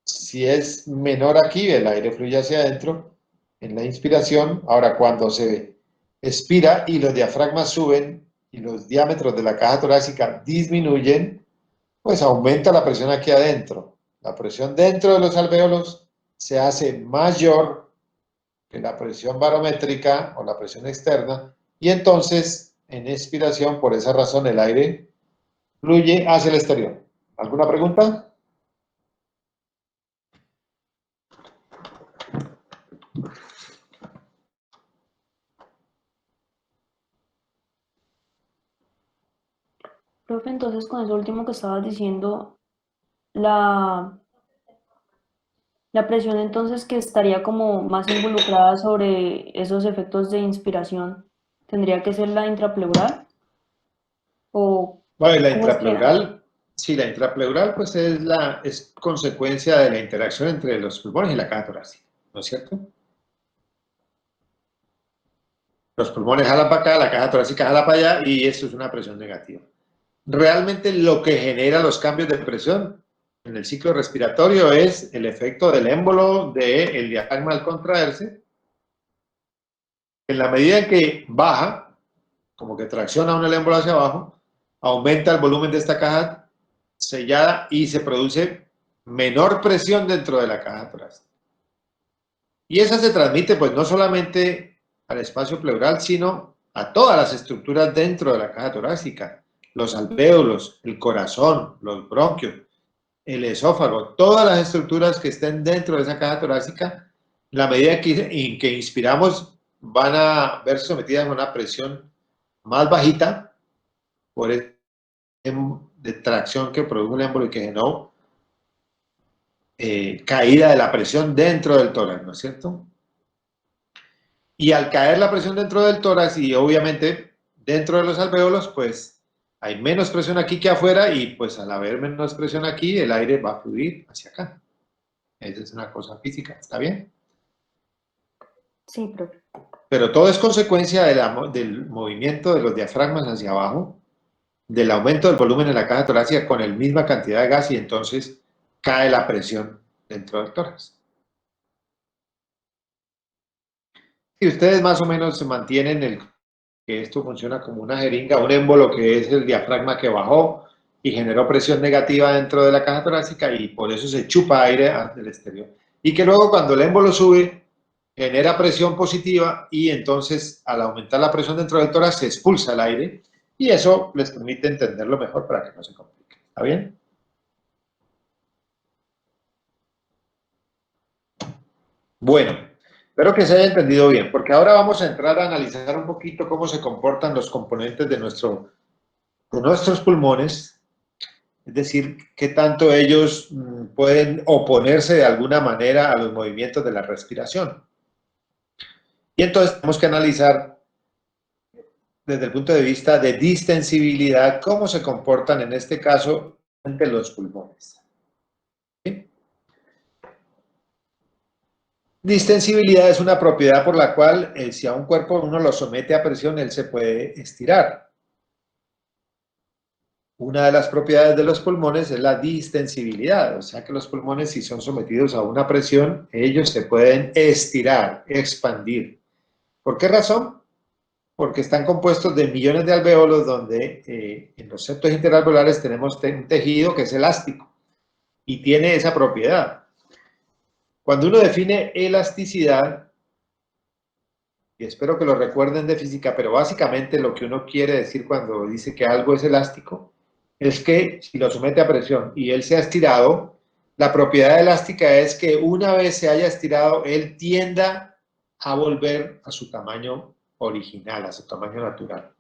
Si es menor aquí, el aire fluye hacia adentro en la inspiración. Ahora, cuando se expira y los diafragmas suben y los diámetros de la caja torácica disminuyen, pues aumenta la presión aquí adentro. La presión dentro de los alvéolos se hace mayor que la presión barométrica o la presión externa, y entonces en expiración, por esa razón, el aire fluye hacia el exterior. ¿Alguna pregunta? Profe, entonces con eso último que estabas diciendo, la, la presión entonces que estaría como más involucrada sobre esos efectos de inspiración, ¿tendría que ser la intrapleural? ¿O Bueno, la cómo es que era? intrapleural, sí, la intrapleural pues es consecuencia de la interacción entre los pulmones y la caja torácica, ¿no es cierto? Los pulmones jalan para acá, la caja torácica jala para allá y eso es una presión negativa. Realmente lo que genera los cambios de presión en el ciclo respiratorio es el efecto del émbolo del diafragma al contraerse. En la medida en que baja, como que tracciona un émbolo hacia abajo, aumenta el volumen de esta caja sellada y se produce menor presión dentro de la caja torácica. Y esa se transmite pues no solamente al espacio pleural, sino a todas las estructuras dentro de la caja torácica, los alvéolos, el corazón, los bronquios, el esófago, todas las estructuras que estén dentro de esa caja torácica, la medida en que inspiramos van a verse sometidas a una presión más bajita por el de tracción que produjo el émbolo y que generó caída de la presión dentro del tórax, ¿no es cierto? Y al caer la presión dentro del tórax y obviamente dentro de los alvéolos, pues hay menos presión aquí que afuera y pues al haber menos presión aquí, el aire va a fluir hacia acá. Esa es una cosa física, ¿está bien? Sí, profe. Pero todo es consecuencia del movimiento de los diafragmas hacia abajo, del aumento del volumen en la caja torácica con la misma cantidad de gas y entonces cae la presión dentro del tórax. Si ustedes más o menos se mantienen que esto funciona como una jeringa, un émbolo que es el diafragma que bajó y generó presión negativa dentro de la caja torácica y por eso se chupa aire hacia el exterior. Y que luego cuando el émbolo sube, genera presión positiva y entonces al aumentar la presión dentro del tórax se expulsa el aire y eso les permite entenderlo mejor para que no se complique. ¿Está bien? Bueno, espero que se haya entendido bien, porque ahora vamos a entrar a analizar un poquito cómo se comportan los componentes de nuestros pulmones, es decir, qué tanto ellos pueden oponerse de alguna manera a los movimientos de la respiración. Y entonces tenemos que analizar desde el punto de vista de distensibilidad cómo se comportan en este caso entre los pulmones. ¿Sí? Distensibilidad es una propiedad por la cual si a un cuerpo uno lo somete a presión, él se puede estirar. Una de las propiedades de los pulmones es la distensibilidad, o sea que los pulmones si son sometidos a una presión, ellos se pueden estirar, expandir. ¿Por qué razón? Porque están compuestos de millones de alvéolos donde en los septos interalveolares tenemos un tejido que es elástico y tiene esa propiedad. Cuando uno define elasticidad, y espero que lo recuerden de física, pero básicamente lo que uno quiere decir cuando dice que algo es elástico es que si lo somete a presión y él se ha estirado, la propiedad elástica es que una vez se haya estirado, él tienda a volver a su tamaño original, a su tamaño natural.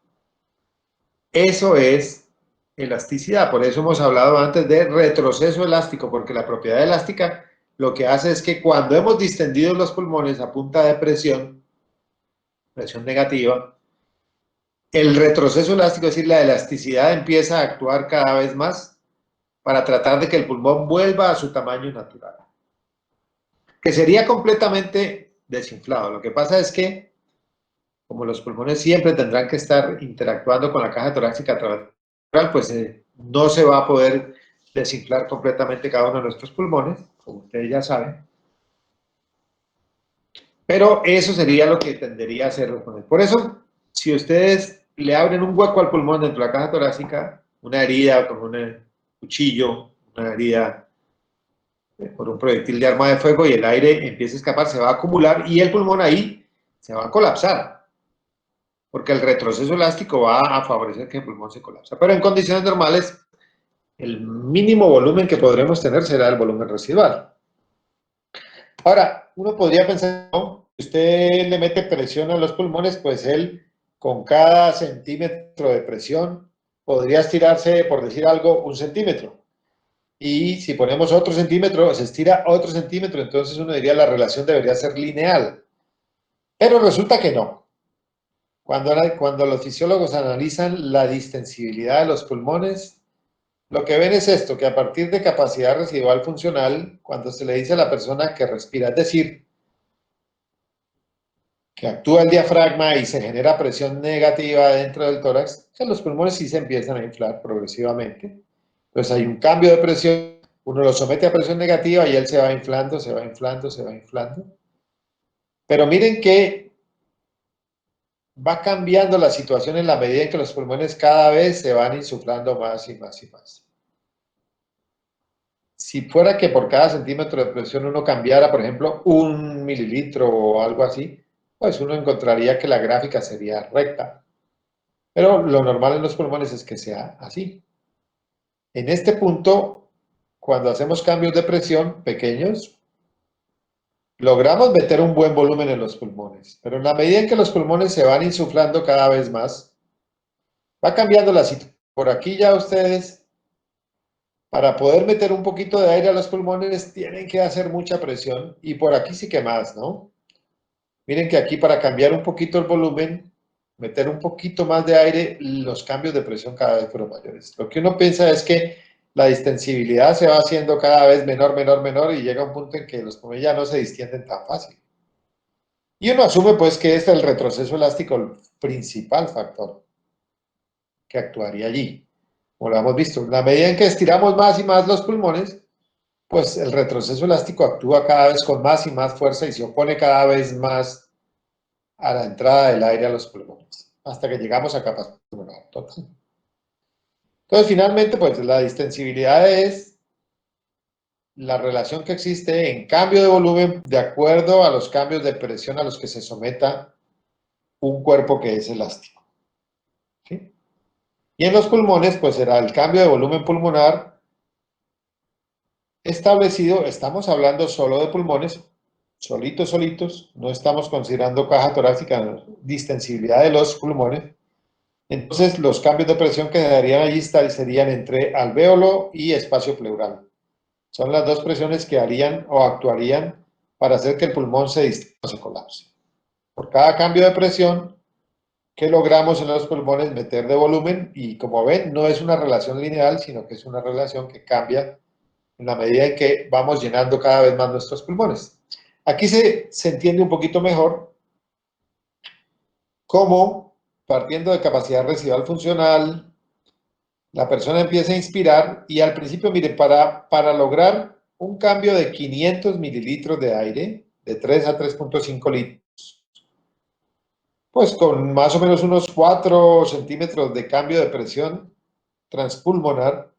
Eso es elasticidad, por eso hemos hablado antes de retroceso elástico, porque la propiedad elástica lo que hace es que cuando hemos distendido los pulmones a punta de presión negativa, el retroceso elástico, es decir, la elasticidad, empieza a actuar cada vez más para tratar de que el pulmón vuelva a su tamaño natural, que sería completamente desinflado. Lo que pasa es que, como los pulmones siempre tendrán que estar interactuando con la caja torácica a través del pues no se va a poder desinflar completamente cada uno de nuestros pulmones, como ustedes ya saben. Pero eso sería lo que tendería a hacer los pulmones. Por eso, si ustedes le abren un hueco al pulmón dentro de la caja torácica, una herida con un cuchillo, una herida por un proyectil de arma de fuego y el aire empieza a escapar, se va a acumular y el pulmón ahí se va a colapsar, porque el retroceso elástico va a favorecer que el pulmón se colapse. Pero en condiciones normales, el mínimo volumen que podremos tener será el volumen residual. Ahora, uno podría pensar, ¿no? Si usted le mete presión a los pulmones, pues él con cada centímetro de presión podría estirarse, por decir algo, 1 centímetro. Y si ponemos otro centímetro, se estira otro centímetro, entonces uno diría la relación debería ser lineal. Pero resulta que no. Cuando los fisiólogos analizan la distensibilidad de los pulmones, lo que ven es esto, que a partir de capacidad residual funcional, cuando se le dice a la persona que respira, es decir, que actúa el diafragma y se genera presión negativa dentro del tórax, que los pulmones sí se empiezan a inflar progresivamente. Entonces hay un cambio de presión, uno lo somete a presión negativa y él se va inflando, se va inflando, se va inflando. Pero miren que va cambiando la situación en la medida en que los pulmones cada vez se van insuflando más y más y más. Si fuera que por cada centímetro de presión uno cambiara, por ejemplo, 1 mililitro o algo así, pues uno encontraría que la gráfica sería recta. Pero lo normal en los pulmones es que sea así. En este punto, cuando hacemos cambios de presión pequeños, logramos meter un buen volumen en los pulmones. Pero en la medida en que los pulmones se van insuflando cada vez más, va cambiando la situación. Por aquí ya ustedes, para poder meter un poquito de aire a los pulmones, tienen que hacer mucha presión. Y por aquí sí que más, ¿no? Miren que aquí para cambiar un poquito el volumen, meter un poquito más de aire, los cambios de presión cada vez fueron mayores. Lo que uno piensa es que la distensibilidad se va haciendo cada vez menor, menor, menor y llega un punto en que los pulmones ya no se distienden tan fácil. Y uno asume pues que es el retroceso elástico el principal factor que actuaría allí. Como lo hemos visto, en la medida en que estiramos más y más los pulmones, pues el retroceso elástico actúa cada vez con más y más fuerza y se opone cada vez más a la entrada del aire a los pulmones, hasta que llegamos a capacidad pulmonar total. Entonces, finalmente, pues la distensibilidad es la relación que existe en cambio de volumen de acuerdo a los cambios de presión a los que se someta un cuerpo que es elástico. ¿Sí? Y en los pulmones, pues será el cambio de volumen pulmonar establecido, estamos hablando solo de pulmones, solitos, no estamos considerando caja torácica, distensibilidad de los pulmones. Entonces, los cambios de presión que darían allí serían entre alvéolo y espacio pleural. Son las dos presiones que harían o actuarían para hacer que el pulmón se distenda o se colapse. Por cada cambio de presión que logramos en los pulmones meter de volumen, y como ven, no es una relación lineal, sino que es una relación que cambia en la medida en que vamos llenando cada vez más nuestros pulmones. Aquí se entiende un poquito mejor cómo, partiendo de capacidad residual funcional, la persona empieza a inspirar y al principio, mire, para lograr un cambio de 500 mililitros de aire, de 3 a 3.5 litros, pues con más o menos unos 4 centímetros de cambio de presión transpulmonar,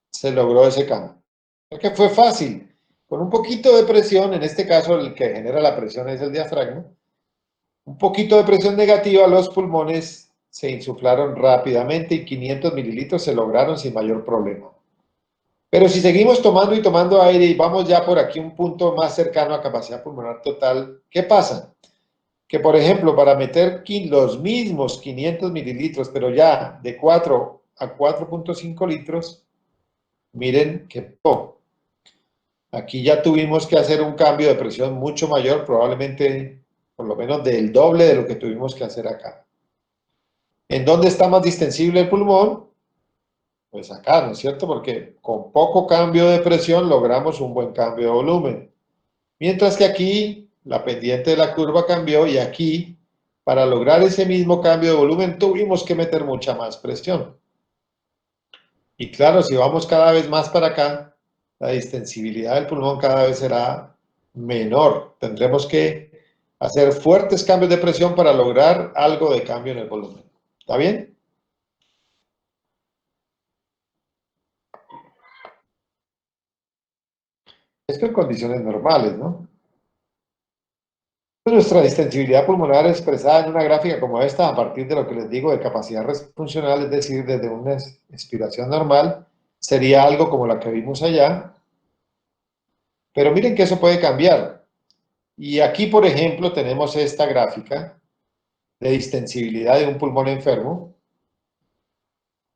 se logró ese cambio. Porque fue fácil. Con un poquito de presión, en este caso el que genera la presión es el diafragma, un poquito de presión negativa, los pulmones se insuflaron rápidamente y 500 mililitros se lograron sin mayor problema. Pero si seguimos tomando y tomando aire y vamos ya por aquí un punto más cercano a capacidad pulmonar total, ¿qué pasa? Que por ejemplo, para meter los mismos 500 mililitros, pero ya de 4 a 4.5 litros, miren que Aquí ya tuvimos que hacer un cambio de presión mucho mayor, probablemente por lo menos del doble de lo que tuvimos que hacer acá. ¿En dónde está más distensible el pulmón? Pues acá, ¿no es cierto? Porque con poco cambio de presión logramos un buen cambio de volumen. Mientras que aquí la pendiente de la curva cambió y aquí, para lograr ese mismo cambio de volumen, tuvimos que meter mucha más presión. Y claro, si vamos cada vez más para acá, la distensibilidad del pulmón cada vez será menor. Tendremos que hacer fuertes cambios de presión para lograr algo de cambio en el volumen. ¿Está bien? Esto en condiciones normales, ¿no? Nuestra distensibilidad pulmonar expresada en una gráfica como esta, a partir de lo que les digo de capacidad funcional, es decir, desde una expiración normal, sería algo como la que vimos allá. Pero miren que eso puede cambiar. Y aquí, por ejemplo, tenemos esta gráfica de distensibilidad de un pulmón enfermo.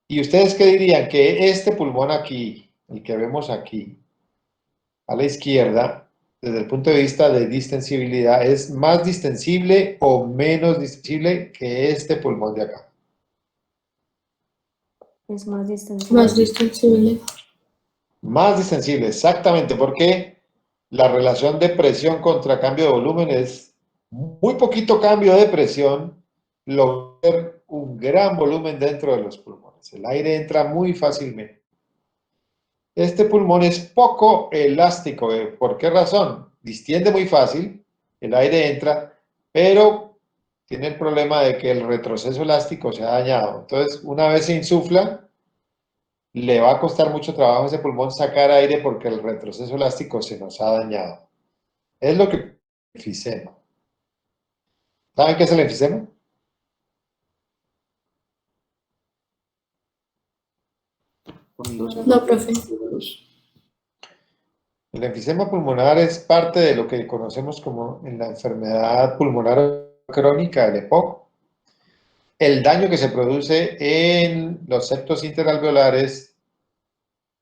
¿Y ustedes qué dirían? Que este pulmón aquí, el que vemos aquí, a la izquierda, desde el punto de vista de distensibilidad, ¿es más distensible o menos distensible que este pulmón de acá? Es más distensible. Más distensible. Más distensible, exactamente, porque la relación de presión contra cambio de volumen es muy poquito cambio de presión, lograr un gran volumen dentro de los pulmones. El aire entra muy fácilmente. Este pulmón es poco elástico. ¿Por qué razón? Distiende muy fácil, el aire entra, pero tiene el problema de que el retroceso elástico se ha dañado. Entonces, una vez se insufla, le va a costar mucho trabajo a ese pulmón sacar aire porque el retroceso elástico se nos ha dañado. Es lo que es el enfisema. ¿Saben qué es el enfisema? No, profe. El enfisema pulmonar es parte de lo que conocemos como en la enfermedad pulmonar crónica, el EPOC. El daño que se produce en los septos interalveolares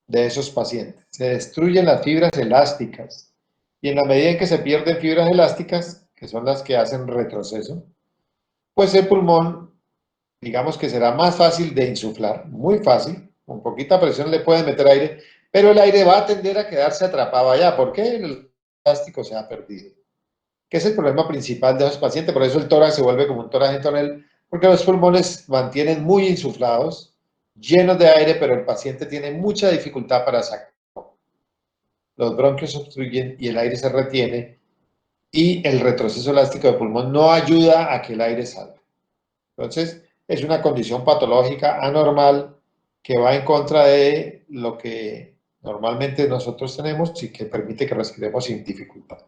de esos pacientes. Se destruyen las fibras elásticas y en la medida en que se pierden fibras elásticas, que son las que hacen retroceso, pues el pulmón, digamos que será más fácil de insuflar, muy fácil, con poquita presión le pueden meter aire, pero el aire va a tender a quedarse atrapado allá. ¿Por qué? El elástico se ha perdido. Que es el problema principal de esos pacientes, por eso el tórax se vuelve como un tórax en tonel, porque los pulmones mantienen muy insuflados, llenos de aire, pero el paciente tiene mucha dificultad para sacar. Los bronquios se obstruyen y el aire se retiene y el retroceso elástico del pulmón no ayuda a que el aire salga. Entonces, es una condición patológica anormal que va en contra de lo que normalmente nosotros tenemos y que permite que respiremos sin dificultad.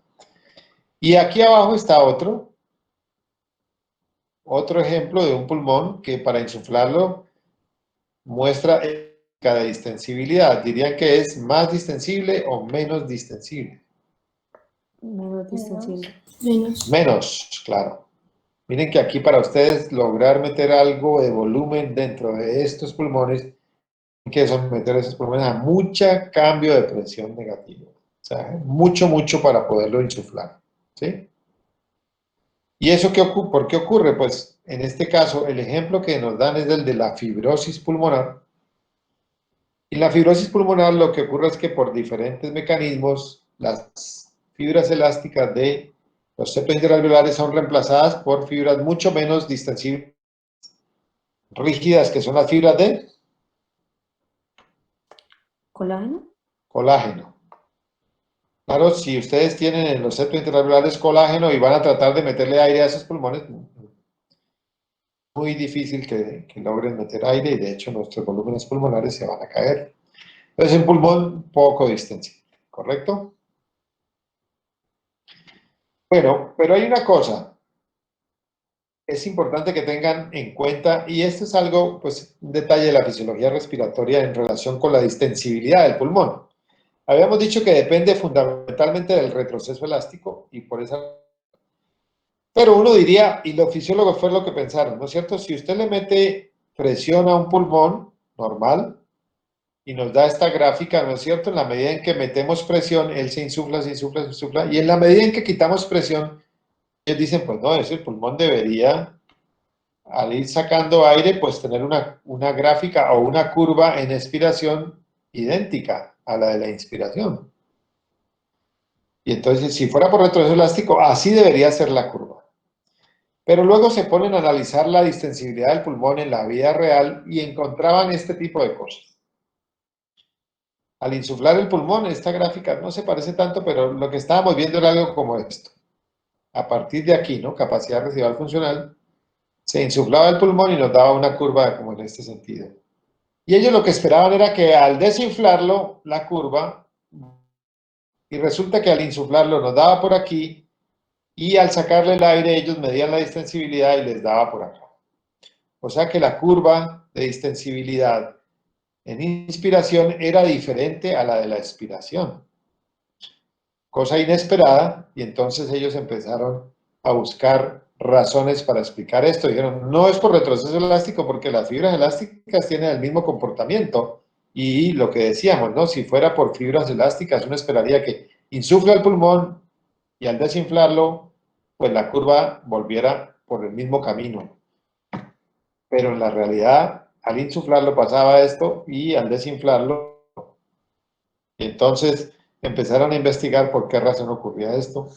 Y aquí abajo está otro ejemplo de un pulmón que para insuflarlo muestra cada distensibilidad. Dirían que es más distensible o menos distensible. Menos distensible. Menos. Menos, claro. Miren que aquí para ustedes lograr meter algo de volumen dentro de estos pulmones, hay que someter esos pulmones a mucho cambio de presión negativa. O sea, mucho para poderlo insuflar. ¿Sí? ¿Y eso por qué ocurre? Pues en este caso el ejemplo que nos dan es el de la fibrosis pulmonar. Y la fibrosis pulmonar lo que ocurre es que por diferentes mecanismos las fibras elásticas de los septos interalveolares son reemplazadas por fibras mucho menos distensibles, rígidas, que son las fibras de ¿Colágeno? colágeno. Claro, si ustedes tienen en los septos interalveolares colágeno y van a tratar de meterle aire a esos pulmones, muy difícil que logren meter aire y de hecho nuestros volúmenes pulmonares se van a caer. Entonces un pulmón poco distensible, ¿correcto? Bueno, pero hay una cosa, es importante que tengan en cuenta, y esto es algo, pues un detalle de la fisiología respiratoria en relación con la distensibilidad del pulmón. Habíamos dicho que depende fundamentalmente del retroceso elástico y por esa... Pero uno diría, y los fisiólogos fue lo que pensaron, ¿no es cierto? Si usted le mete presión a un pulmón normal, y nos da esta gráfica, ¿no es cierto? En la medida en que metemos presión, él se insufla, y en la medida en que quitamos presión, ellos dicen, pues no, ese pulmón debería, al ir sacando aire, pues tener una gráfica o una curva en expiración idéntica a la de la inspiración. Y entonces, si fuera por retroceso elástico, así debería ser la curva. Pero luego se ponen a analizar la distensibilidad del pulmón en la vida real y encontraban este tipo de cosas. Al insuflar el pulmón, esta gráfica no se parece tanto, pero lo que estábamos viendo era algo como esto. A partir de aquí, ¿no? Capacidad residual funcional, se insuflaba el pulmón y nos daba una curva como en este sentido. Y ellos lo que esperaban era que al desinflarlo, la curva, y resulta que al insuflarlo nos daba por aquí, y al sacarle el aire ellos medían la distensibilidad y les daba por acá. O sea que la curva de distensibilidad en inspiración era diferente a la de la expiración. Cosa inesperada, y entonces ellos empezaron a buscar razones para explicar esto. Dijeron, no es por retroceso elástico, porque las fibras elásticas tienen el mismo comportamiento. Y lo que decíamos, ¿no? Si fuera por fibras elásticas, uno esperaría que insufla el pulmón y al desinflarlo, pues la curva volviera por el mismo camino. Pero en la realidad, al insuflarlo pasaba esto y al desinflarlo, entonces empezaron a investigar por qué razón ocurría esto.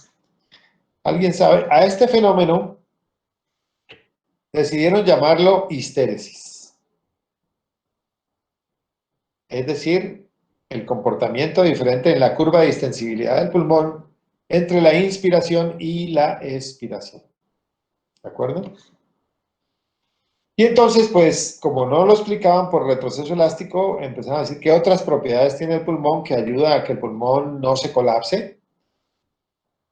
¿Alguien sabe? A este fenómeno decidieron llamarlo histéresis. Es decir, el comportamiento diferente en la curva de distensibilidad del pulmón entre la inspiración y la expiración. ¿De acuerdo? Y entonces, pues, como no lo explicaban por retroceso elástico, empezaron a decir qué otras propiedades tiene el pulmón que ayuda a que el pulmón no se colapse.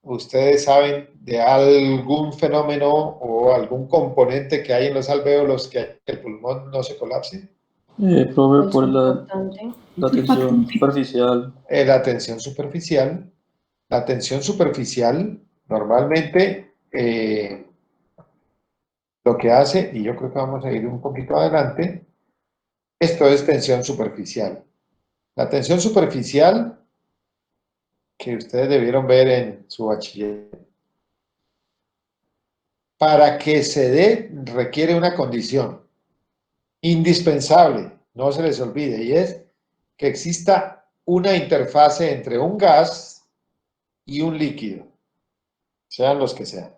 ¿Ustedes saben de algún fenómeno o algún componente que hay en los alvéolos que hace que el pulmón no se colapse? Profe, por Importante. la tensión superficial. La tensión superficial. La tensión superficial normalmente lo que hace, y yo creo que vamos a ir un poquito adelante, esto es tensión superficial. La tensión superficial que ustedes debieron ver en su bachillerato, para que se dé requiere una condición indispensable, no se les olvide, y es que exista una interfase entre un gas y un líquido, sean los que sean.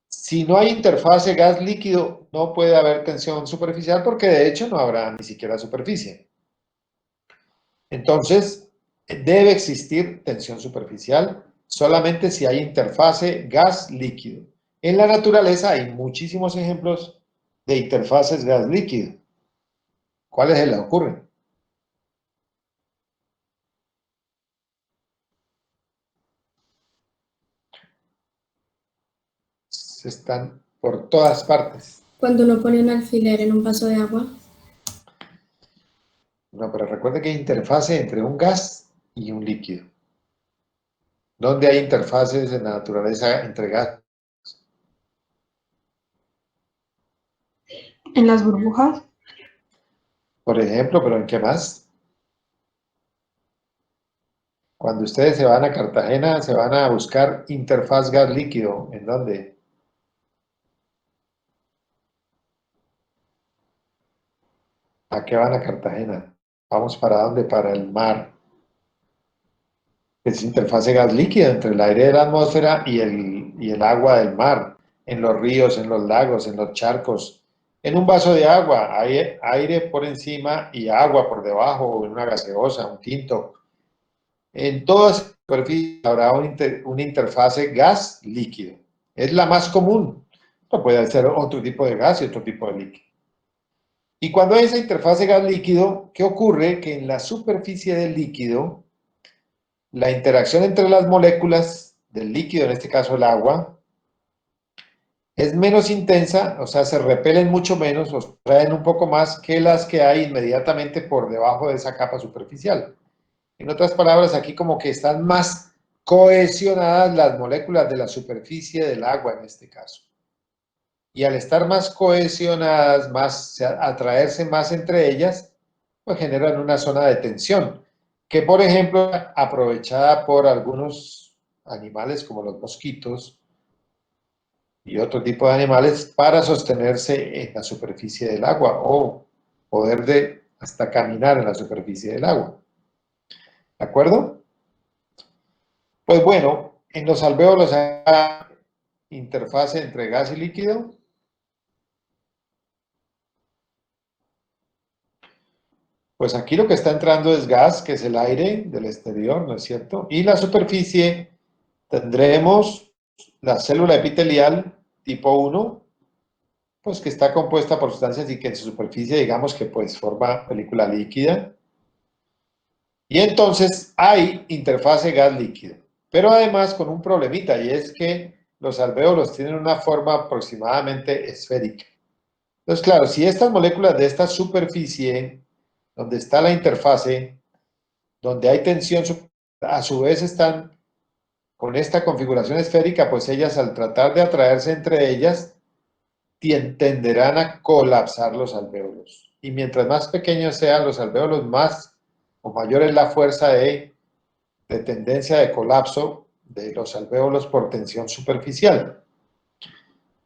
Si no hay interfase gas-líquido, no puede haber tensión superficial porque de hecho no habrá ni siquiera superficie. Entonces, debe existir tensión superficial solamente si hay interfase gas-líquido. En la naturaleza hay muchísimos ejemplos de interfaces gas-líquido. ¿Cuáles se les ocurren? Están por todas partes. Cuando uno pone un alfiler en un vaso de agua. No, pero recuerde que hay interfase entre un gas y un líquido. ¿Dónde hay interfaces en la naturaleza entre gas? En las burbujas. Por ejemplo, ¿pero en qué más? Cuando ustedes se van a Cartagena, se van a buscar interfaz gas líquido. ¿En dónde? ¿A qué van a Cartagena? ¿Vamos para dónde? Para el mar. Es interfase gas líquido entre el aire de la atmósfera y el agua del mar. En los ríos, en los lagos, en los charcos. En un vaso de agua hay aire por encima y agua por debajo, o en una gaseosa, un tinto. En todas superficies habrá una interfase gas-líquido. Es la más común. No puede ser otro tipo de gas y otro tipo de líquido. Y cuando hay esa interfase gas-líquido, ¿qué ocurre? Que en la superficie del líquido, la interacción entre las moléculas del líquido, en este caso el agua, es menos intensa, o sea, se repelen mucho menos o se traen un poco más que las que hay inmediatamente por debajo de esa capa superficial. En otras palabras, aquí como que están más cohesionadas las moléculas de la superficie del agua en este caso. Y al estar más cohesionadas, atraerse más entre ellas, pues generan una zona de tensión, que por ejemplo, aprovechada por algunos animales como los mosquitos y otro tipo de animales para sostenerse en la superficie del agua o poder hasta caminar en la superficie del agua. ¿De acuerdo? Pues bueno, en los alvéolos hay interfase entre gas y líquido. Pues aquí lo que está entrando es gas, que es el aire del exterior, ¿no es cierto? Y la superficie tendremos la célula epitelial tipo 1, pues que está compuesta por sustancias y que en su superficie digamos que pues forma película líquida. Y entonces hay interfase gas-líquido, pero además con un problemita, y es que los alvéolos tienen una forma aproximadamente esférica. Entonces, claro, si estas moléculas de esta superficie, donde está la interfase, donde hay tensión, a su vez están con esta configuración esférica, pues ellas al tratar de atraerse entre ellas, tenderán a colapsar los alvéolos. Y mientras más pequeños sean los alvéolos, más o mayor es la fuerza de tendencia de colapso de los alvéolos por tensión superficial.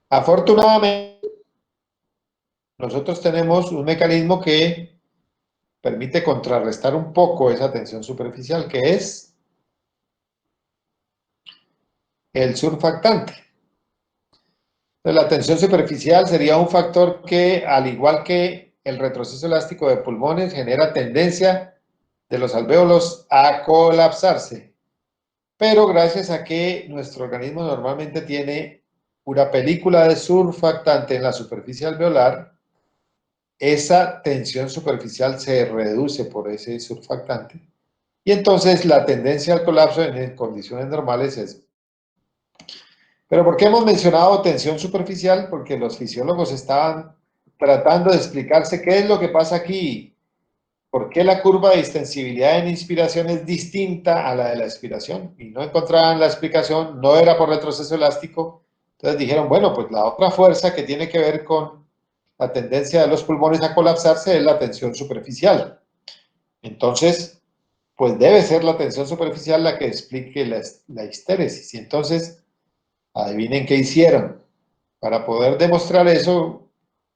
Afortunadamente, nosotros tenemos un mecanismo que permite contrarrestar un poco esa tensión superficial, que es el surfactante. Entonces, la tensión superficial sería un factor que, al igual que el retroceso elástico de pulmones, genera tendencia de los alvéolos a colapsarse. Pero gracias a que nuestro organismo normalmente tiene una película de surfactante en la superficie alveolar, esa tensión superficial se reduce por ese surfactante. Y entonces la tendencia al colapso en condiciones normales es... Pero ¿por qué hemos mencionado tensión superficial? Porque los fisiólogos estaban tratando de explicarse qué es lo que pasa aquí. ¿Por qué la curva de distensibilidad en inspiración es distinta a la de la expiración? Y no encontraban la explicación, no era por retroceso elástico. Entonces dijeron, bueno, pues la otra fuerza que tiene que ver con la tendencia de los pulmones a colapsarse es la tensión superficial. Entonces, pues debe ser la tensión superficial la que explique la histéresis. Y entonces, adivinen qué hicieron. Para poder demostrar eso,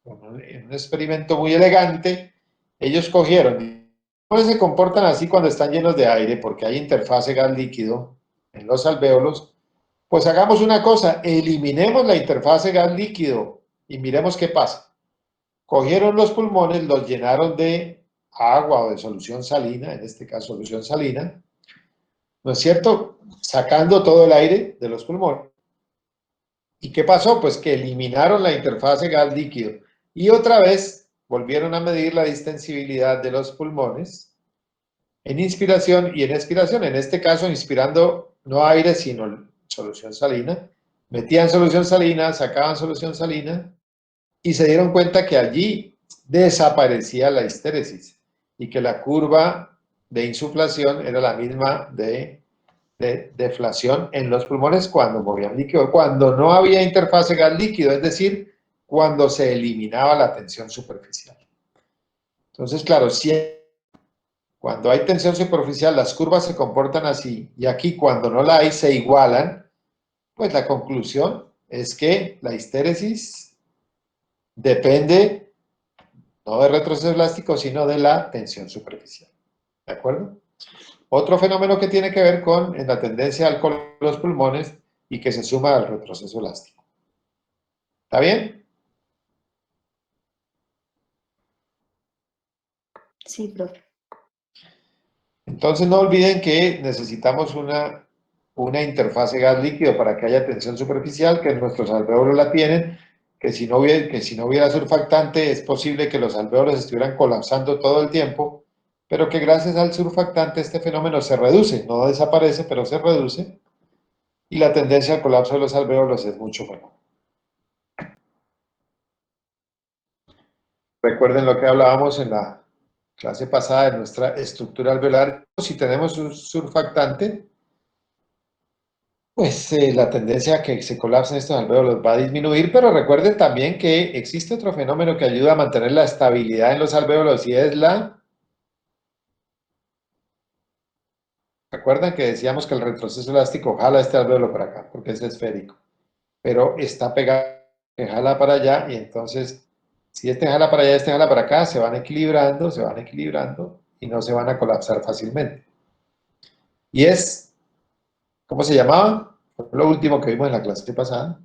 en un experimento muy elegante, ellos cogieron, ¿cómo se comportan así cuando están llenos de aire? Porque hay interfase gas-líquido en los alvéolos. Pues hagamos una cosa, eliminemos la interfase gas-líquido y miremos qué pasa. Cogieron los pulmones, los llenaron de agua o de solución salina, en este caso solución salina, ¿no es cierto? Sacando todo el aire de los pulmones. ¿Y qué pasó? Pues que eliminaron la interfase gas-líquido y otra vez volvieron a medir la distensibilidad de los pulmones en inspiración y en expiración. En este caso, inspirando no aire, sino solución salina. Metían solución salina, sacaban solución salina y se dieron cuenta que allí desaparecía la histéresis y que la curva de insuflación era la misma de deflación en los pulmones cuando movían líquido, cuando no había interfase gas-líquido, es decir, cuando se eliminaba la tensión superficial. Entonces, claro, si cuando hay tensión superficial las curvas se comportan así y aquí cuando no la hay se igualan, pues la conclusión es que la histéresis depende no de retroceso elástico, sino de la tensión superficial. ¿De acuerdo? Otro fenómeno que tiene que ver con la tendencia al colapso de los pulmones y que se suma al retroceso elástico. ¿Está bien? Sí, profe. Entonces no olviden que necesitamos una interfase gas-líquido para que haya tensión superficial, que nuestros alvéolos la tienen, que si no hubiera surfactante es posible que los alvéolos estuvieran colapsando todo el tiempo, pero que gracias al surfactante este fenómeno se reduce, no desaparece, pero se reduce, y la tendencia al colapso de los alvéolos es mucho menor. Recuerden lo que hablábamos en la clase pasada de nuestra estructura alveolar. Si tenemos un surfactante, pues la tendencia a que se colapsen estos alvéolos va a disminuir, pero recuerden también que existe otro fenómeno que ayuda a mantener la estabilidad en los alvéolos y es la Recuerdan que decíamos que el retroceso elástico jala este alvéolo para acá, porque es esférico, pero está pegado, que jala para allá, y entonces, si este jala para allá, este jala para acá, se van equilibrando, y no se van a colapsar fácilmente. Y es, ¿cómo se llamaba? Fue lo último que vimos en la clase pasada.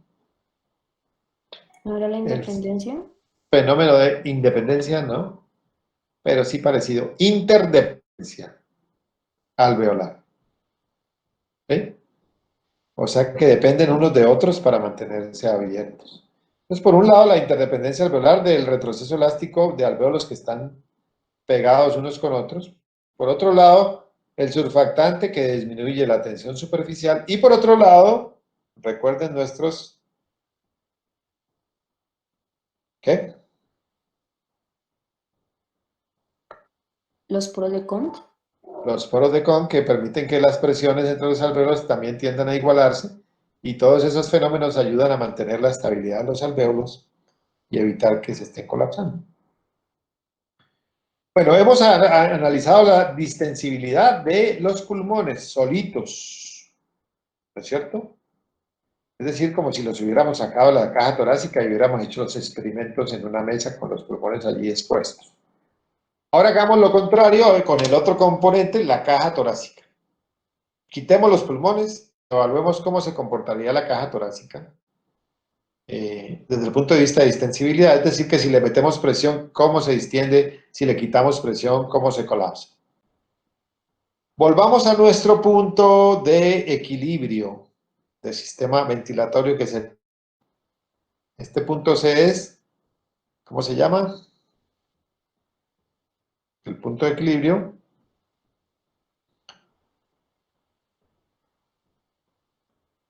¿No era la El independencia? fenómeno de independencia, ¿no? Pero sí parecido. Interdependencia alveolar. ¿Ok? O sea que dependen unos de otros para mantenerse abiertos. Entonces, por un lado, la interdependencia alveolar del retroceso elástico de alvéolos que están pegados unos con otros. Por otro lado, el surfactante que disminuye la tensión superficial. Y por otro lado, recuerden nuestros... ¿Qué? Los poros de Comte. Los poros de Kohn que permiten que las presiones entre los alvéolos también tiendan a igualarse, y todos esos fenómenos ayudan a mantener la estabilidad de los alvéolos y evitar que se estén colapsando. Bueno, hemos analizado la distensibilidad de los pulmones solitos, ¿no es cierto? Es decir, como si los hubiéramos sacado de la caja torácica y hubiéramos hecho los experimentos en una mesa con los pulmones allí expuestos. Ahora hagamos lo contrario con el otro componente, la caja torácica. Quitemos los pulmones, evaluemos cómo se comportaría la caja torácica desde el punto de vista de distensibilidad, es decir, que si le metemos presión, cómo se distiende, si le quitamos presión, cómo se colapsa. Volvamos a nuestro punto de equilibrio del sistema ventilatorio, que es este punto C es, ¿cómo se llama? El punto de equilibrio.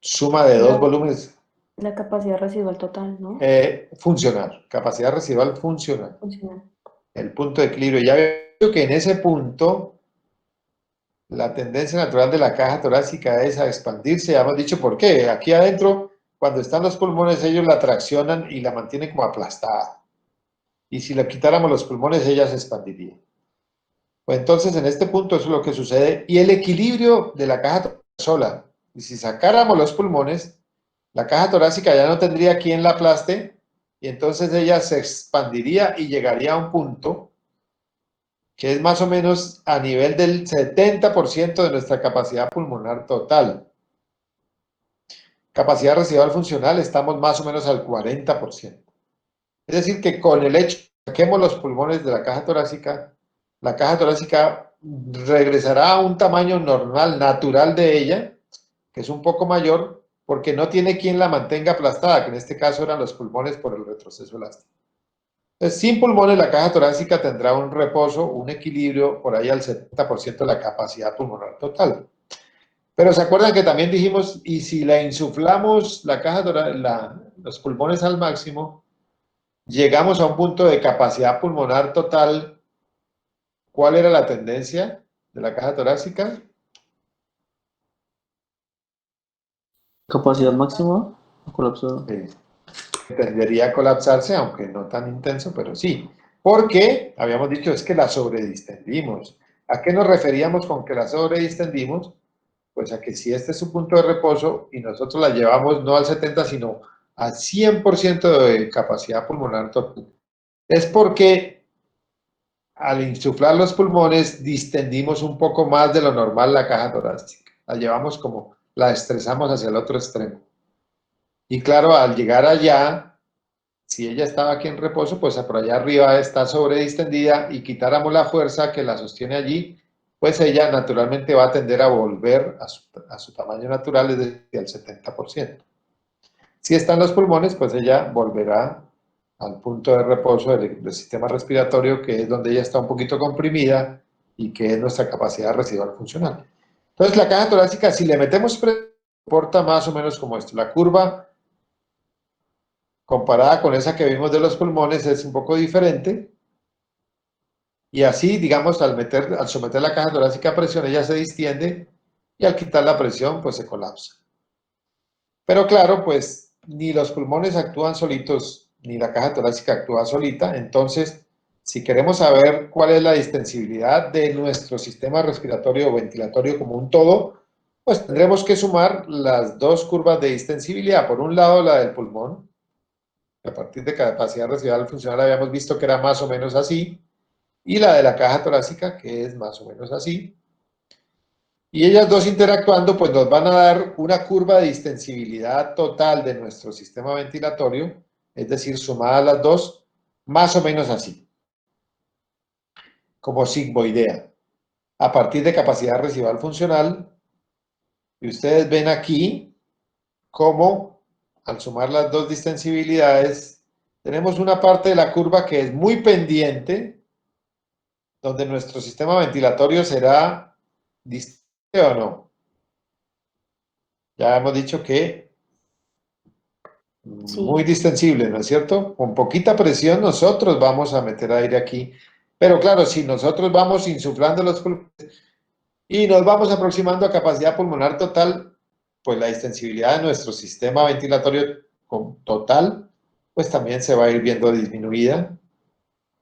Suma de dos volúmenes. La capacidad residual total, ¿no? Funcional, capacidad residual funcional. Funcional. El punto de equilibrio. Ya veo que en ese punto la tendencia natural de la caja torácica es a expandirse. Ya hemos dicho por qué. Aquí adentro, cuando están los pulmones, ellos la traccionan y la mantienen como aplastada. Y si le quitáramos los pulmones, ella se expandiría. Pues entonces, en este punto, eso es lo que sucede. Y el equilibrio de la caja torácica sola. Y si sacáramos los pulmones, la caja torácica ya no tendría quien la aplaste, y entonces ella se expandiría y llegaría a un punto que es más o menos a nivel del 70% de nuestra capacidad pulmonar total. Capacidad residual funcional estamos más o menos al 40%. Es decir, que con el hecho de que saquemos los pulmones de la caja torácica regresará a un tamaño normal, natural de ella, que es un poco mayor, porque no tiene quien la mantenga aplastada, que en este caso eran los pulmones por el retroceso elástico. Entonces, sin pulmones, la caja torácica tendrá un reposo, un equilibrio por ahí al 70% de la capacidad pulmonar total. Pero ¿se acuerdan que también dijimos, y si la insuflamos la caja torácica, los pulmones al máximo, llegamos a un punto de capacidad pulmonar total? ¿Cuál era la tendencia de la caja torácica? Capacidad máxima, colapsado. Tendería a colapsarse, aunque no tan intenso, pero sí. Porque habíamos dicho es que la sobredistendimos. ¿A qué nos referíamos con que la sobredistendimos? Pues a que si este es su punto de reposo y nosotros la llevamos no al 70, sino al 100% de capacidad pulmonar total, es porque al insuflar los pulmones distendimos un poco más de lo normal la caja torácica. La llevamos como, la estresamos hacia el otro extremo. Y claro, al llegar allá, si ella estaba aquí en reposo, pues por allá arriba está sobredistendida, y quitáramos la fuerza que la sostiene allí, pues ella naturalmente va a tender a volver a su tamaño natural, es decir, al 70%. Si están los pulmones, pues ella volverá al punto de reposo del sistema respiratorio, que es donde ella está un poquito comprimida y que es nuestra capacidad residual funcional. Entonces, la caja torácica, si le metemos presión, comporta más o menos como esto. La curva comparada con esa que vimos de los pulmones es un poco diferente, y así, digamos, al someter la caja torácica a presión, ella se distiende, y al quitar la presión, pues se colapsa. Pero claro, pues ni los pulmones actúan solitos, ni la caja torácica actúa solita, entonces Si queremos saber cuál es la distensibilidad de nuestro sistema respiratorio o ventilatorio como un todo, pues tendremos que sumar las dos curvas de distensibilidad. Por un lado, la del pulmón, a partir de capacidad residual funcional habíamos visto que era más o menos así, y la de la caja torácica, que es más o menos así. Y ellas dos interactuando, pues nos van a dar una curva de distensibilidad total de nuestro sistema ventilatorio, es decir, sumadas las dos, más o menos así, como sigmoidea, a partir de capacidad residual funcional. Y ustedes ven aquí cómo, al sumar las dos distensibilidades, tenemos una parte de la curva que es muy pendiente, donde nuestro sistema ventilatorio será distante o no. Ya hemos dicho que Sí. muy distensible, ¿no es cierto? Con poquita presión nosotros vamos a meter aire aquí. Pero claro, si nosotros vamos insuflando los pulmones y nos vamos aproximando a capacidad pulmonar total, pues la distensibilidad de nuestro sistema ventilatorio total, pues también se va a ir viendo disminuida.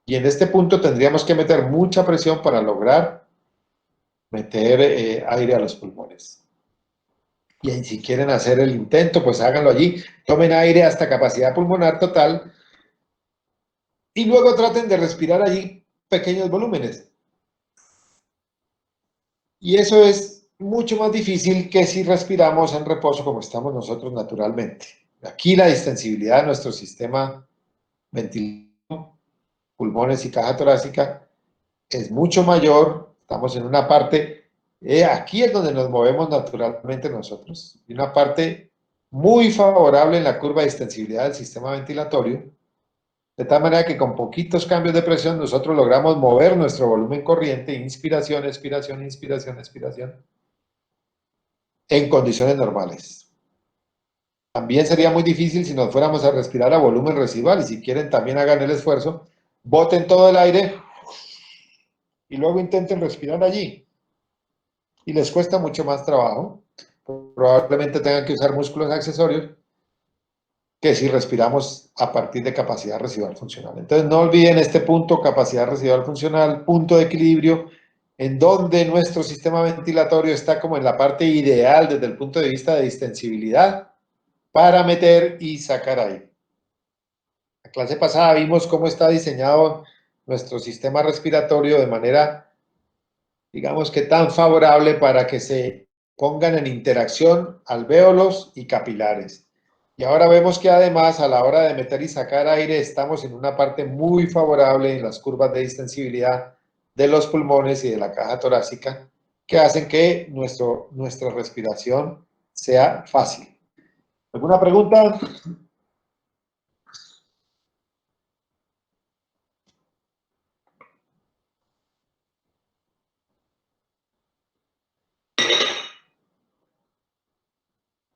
Y en este punto tendríamos que meter mucha presión para lograr meter aire a los pulmones. Y si quieren hacer el intento, pues háganlo allí. Tomen aire hasta capacidad pulmonar total y luego traten de respirar allí pequeños volúmenes. Y eso es mucho más difícil que si respiramos en reposo como estamos nosotros naturalmente. Aquí la distensibilidad de nuestro sistema ventilatorio, pulmones y caja torácica es mucho mayor. Estamos en una parte, aquí es donde nos movemos naturalmente nosotros, y una parte muy favorable en la curva de distensibilidad del sistema ventilatorio, de tal manera que con poquitos cambios de presión nosotros logramos mover nuestro volumen corriente, inspiración, expiración, inspiración, expiración, en condiciones normales. También sería muy difícil si nos fuéramos a respirar a volumen residual, y si quieren también hagan el esfuerzo, boten todo el aire y luego intenten respirar allí. Y les cuesta mucho más trabajo, probablemente tengan que usar músculos accesorios, que si respiramos a partir de capacidad residual funcional. Entonces no olviden este punto, capacidad residual funcional, punto de equilibrio, en donde nuestro sistema ventilatorio está como en la parte ideal desde el punto de vista de distensibilidad para meter y sacar aire. La clase pasada vimos cómo está diseñado nuestro sistema respiratorio de manera, digamos que tan favorable para que se pongan en interacción alvéolos y capilares. Y ahora vemos que además a la hora de meter y sacar aire estamos en una parte muy favorable en las curvas de distensibilidad de los pulmones y de la caja torácica, que hacen que nuestra respiración sea fácil. ¿Alguna pregunta?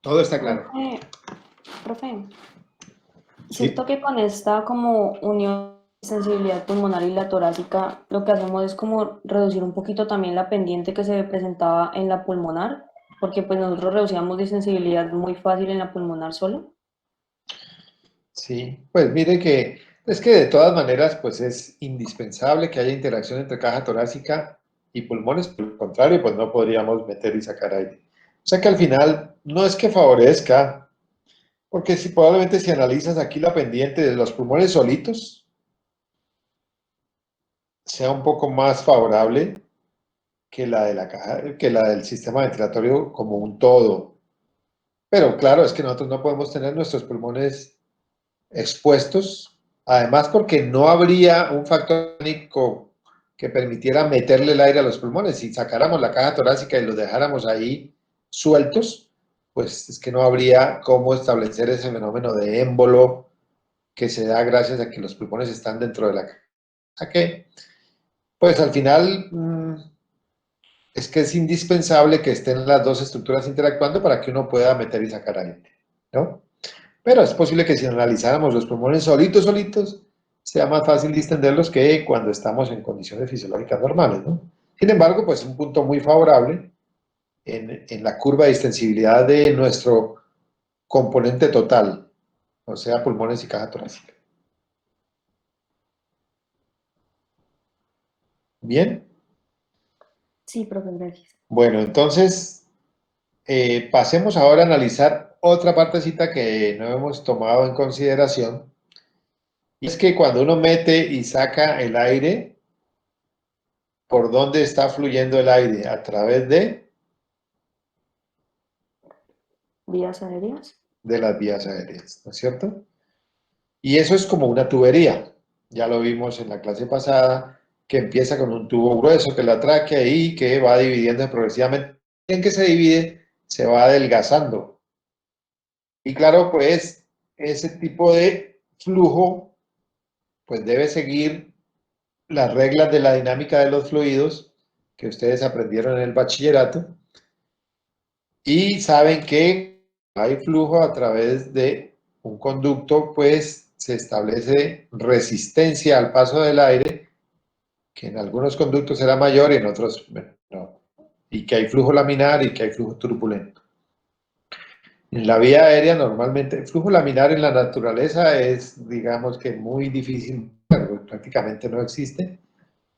Todo está claro. Profe, Sí. siento que con esta como unión de sensibilidad pulmonar y la torácica, lo que hacemos es como reducir un poquito también la pendiente que se presentaba en la pulmonar, porque pues nosotros reducíamos de sensibilidad muy fácil en la pulmonar solo. Sí, pues mire que es que de todas maneras pues es indispensable que haya interacción entre caja torácica y pulmones, por el contrario pues no podríamos meter y sacar aire. O sea que al final no es que favorezca, porque si probablemente si analizas aquí la pendiente de los pulmones solitos, sea un poco más favorable que la de la caja, que la del sistema ventilatorio como un todo. Pero claro, es que nosotros no podemos tener nuestros pulmones expuestos, además porque no habría un factor técnico que permitiera meterle el aire a los pulmones. Si sacáramos la caja torácica y los dejáramos ahí sueltos, pues es que no habría cómo establecer ese fenómeno de émbolo que se da gracias a que los pulmones están dentro de la caja. O sea que, pues al final es que es indispensable que estén las dos estructuras interactuando para que uno pueda meter y sacar aire, ¿no? Pero es posible que si analizáramos los pulmones solitos, sea más fácil distenderlos que cuando estamos en condiciones fisiológicas normales, ¿no? Sin embargo, pues un punto muy favorable en la curva de distensibilidad de nuestro componente total, o sea, pulmones y caja torácica. ¿Bien? Sí, profe, gracias. Bueno, entonces pasemos ahora a analizar otra partecita que no hemos tomado en consideración. Y es que cuando uno mete y saca el aire, ¿por dónde está fluyendo el aire? A través Vías aéreas. de las vías aéreas, ¿no es cierto? Y eso es como una tubería. Ya lo vimos en la clase pasada, que empieza con un tubo grueso, que es la tráquea, y que va dividiendo progresivamente. En que se divide, se va adelgazando. Y claro, pues ese tipo de flujo, pues debe seguir las reglas de la dinámica de los fluidos que ustedes aprendieron en el bachillerato. Y saben que hay flujo a través de un conducto, pues se establece resistencia al paso del aire, que en algunos conductos será mayor y en otros no. Y que hay flujo laminar y que hay flujo turbulento. En la vía aérea normalmente, el flujo laminar en la naturaleza es, digamos que muy difícil, prácticamente no existe.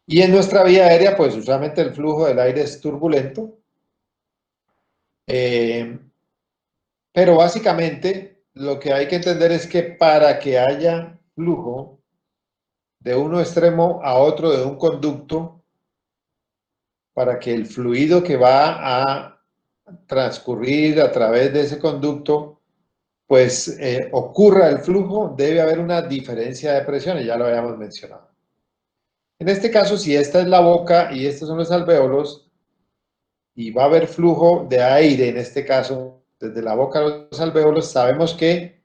Y en nuestra vía aérea, pues usualmente el flujo del aire es turbulento. Pero básicamente lo que hay que entender es que para que haya flujo de un extremo a otro de un conducto, para que el fluido que va a transcurrir a través de ese conducto, pues ocurra el flujo, debe haber una diferencia de presiones, ya lo habíamos mencionado. En este caso, si esta es la boca y estos son los alvéolos, y va a haber flujo de aire, en este caso, desde la boca a los alvéolos, sabemos que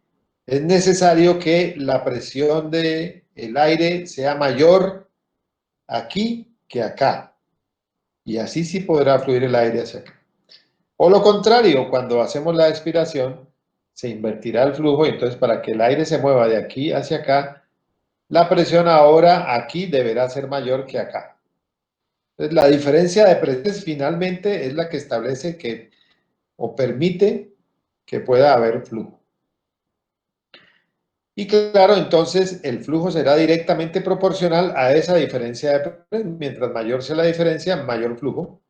es necesario que la presión del aire sea mayor aquí que acá. Y así sí podrá fluir el aire hacia acá. O lo contrario, cuando hacemos la expiración, se invertirá el flujo y entonces para que el aire se mueva de aquí hacia acá, la presión ahora aquí deberá ser mayor que acá. Entonces, la diferencia de presiones finalmente es la que establece que o permite que pueda haber flujo. Y claro, entonces el flujo será directamente proporcional a esa diferencia de presión. Mientras mayor sea la diferencia, mayor flujo,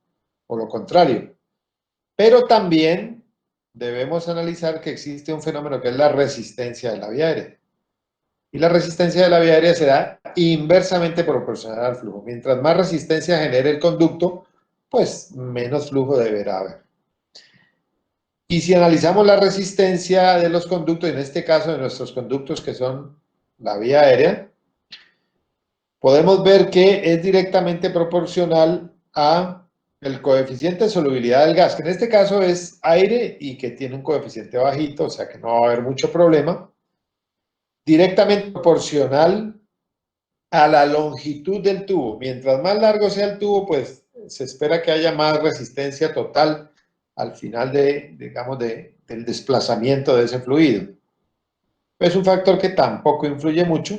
o lo contrario. Pero también debemos analizar que existe un fenómeno que es la resistencia de la vía aérea. Y la resistencia de la vía aérea será inversamente proporcional al flujo. Mientras más resistencia genere el conducto, pues menos flujo deberá haber. Y si analizamos la resistencia de los conductos, en este caso de nuestros conductos que son la vía aérea, podemos ver que es directamente proporcional a el coeficiente de solubilidad del gas, que en este caso es aire y que tiene un coeficiente bajito, o sea que no va a haber mucho problema, directamente proporcional a la longitud del tubo. Mientras más largo sea el tubo, pues se espera que haya más resistencia total al final digamos, del desplazamiento de ese fluido. Es un factor que tampoco influye mucho,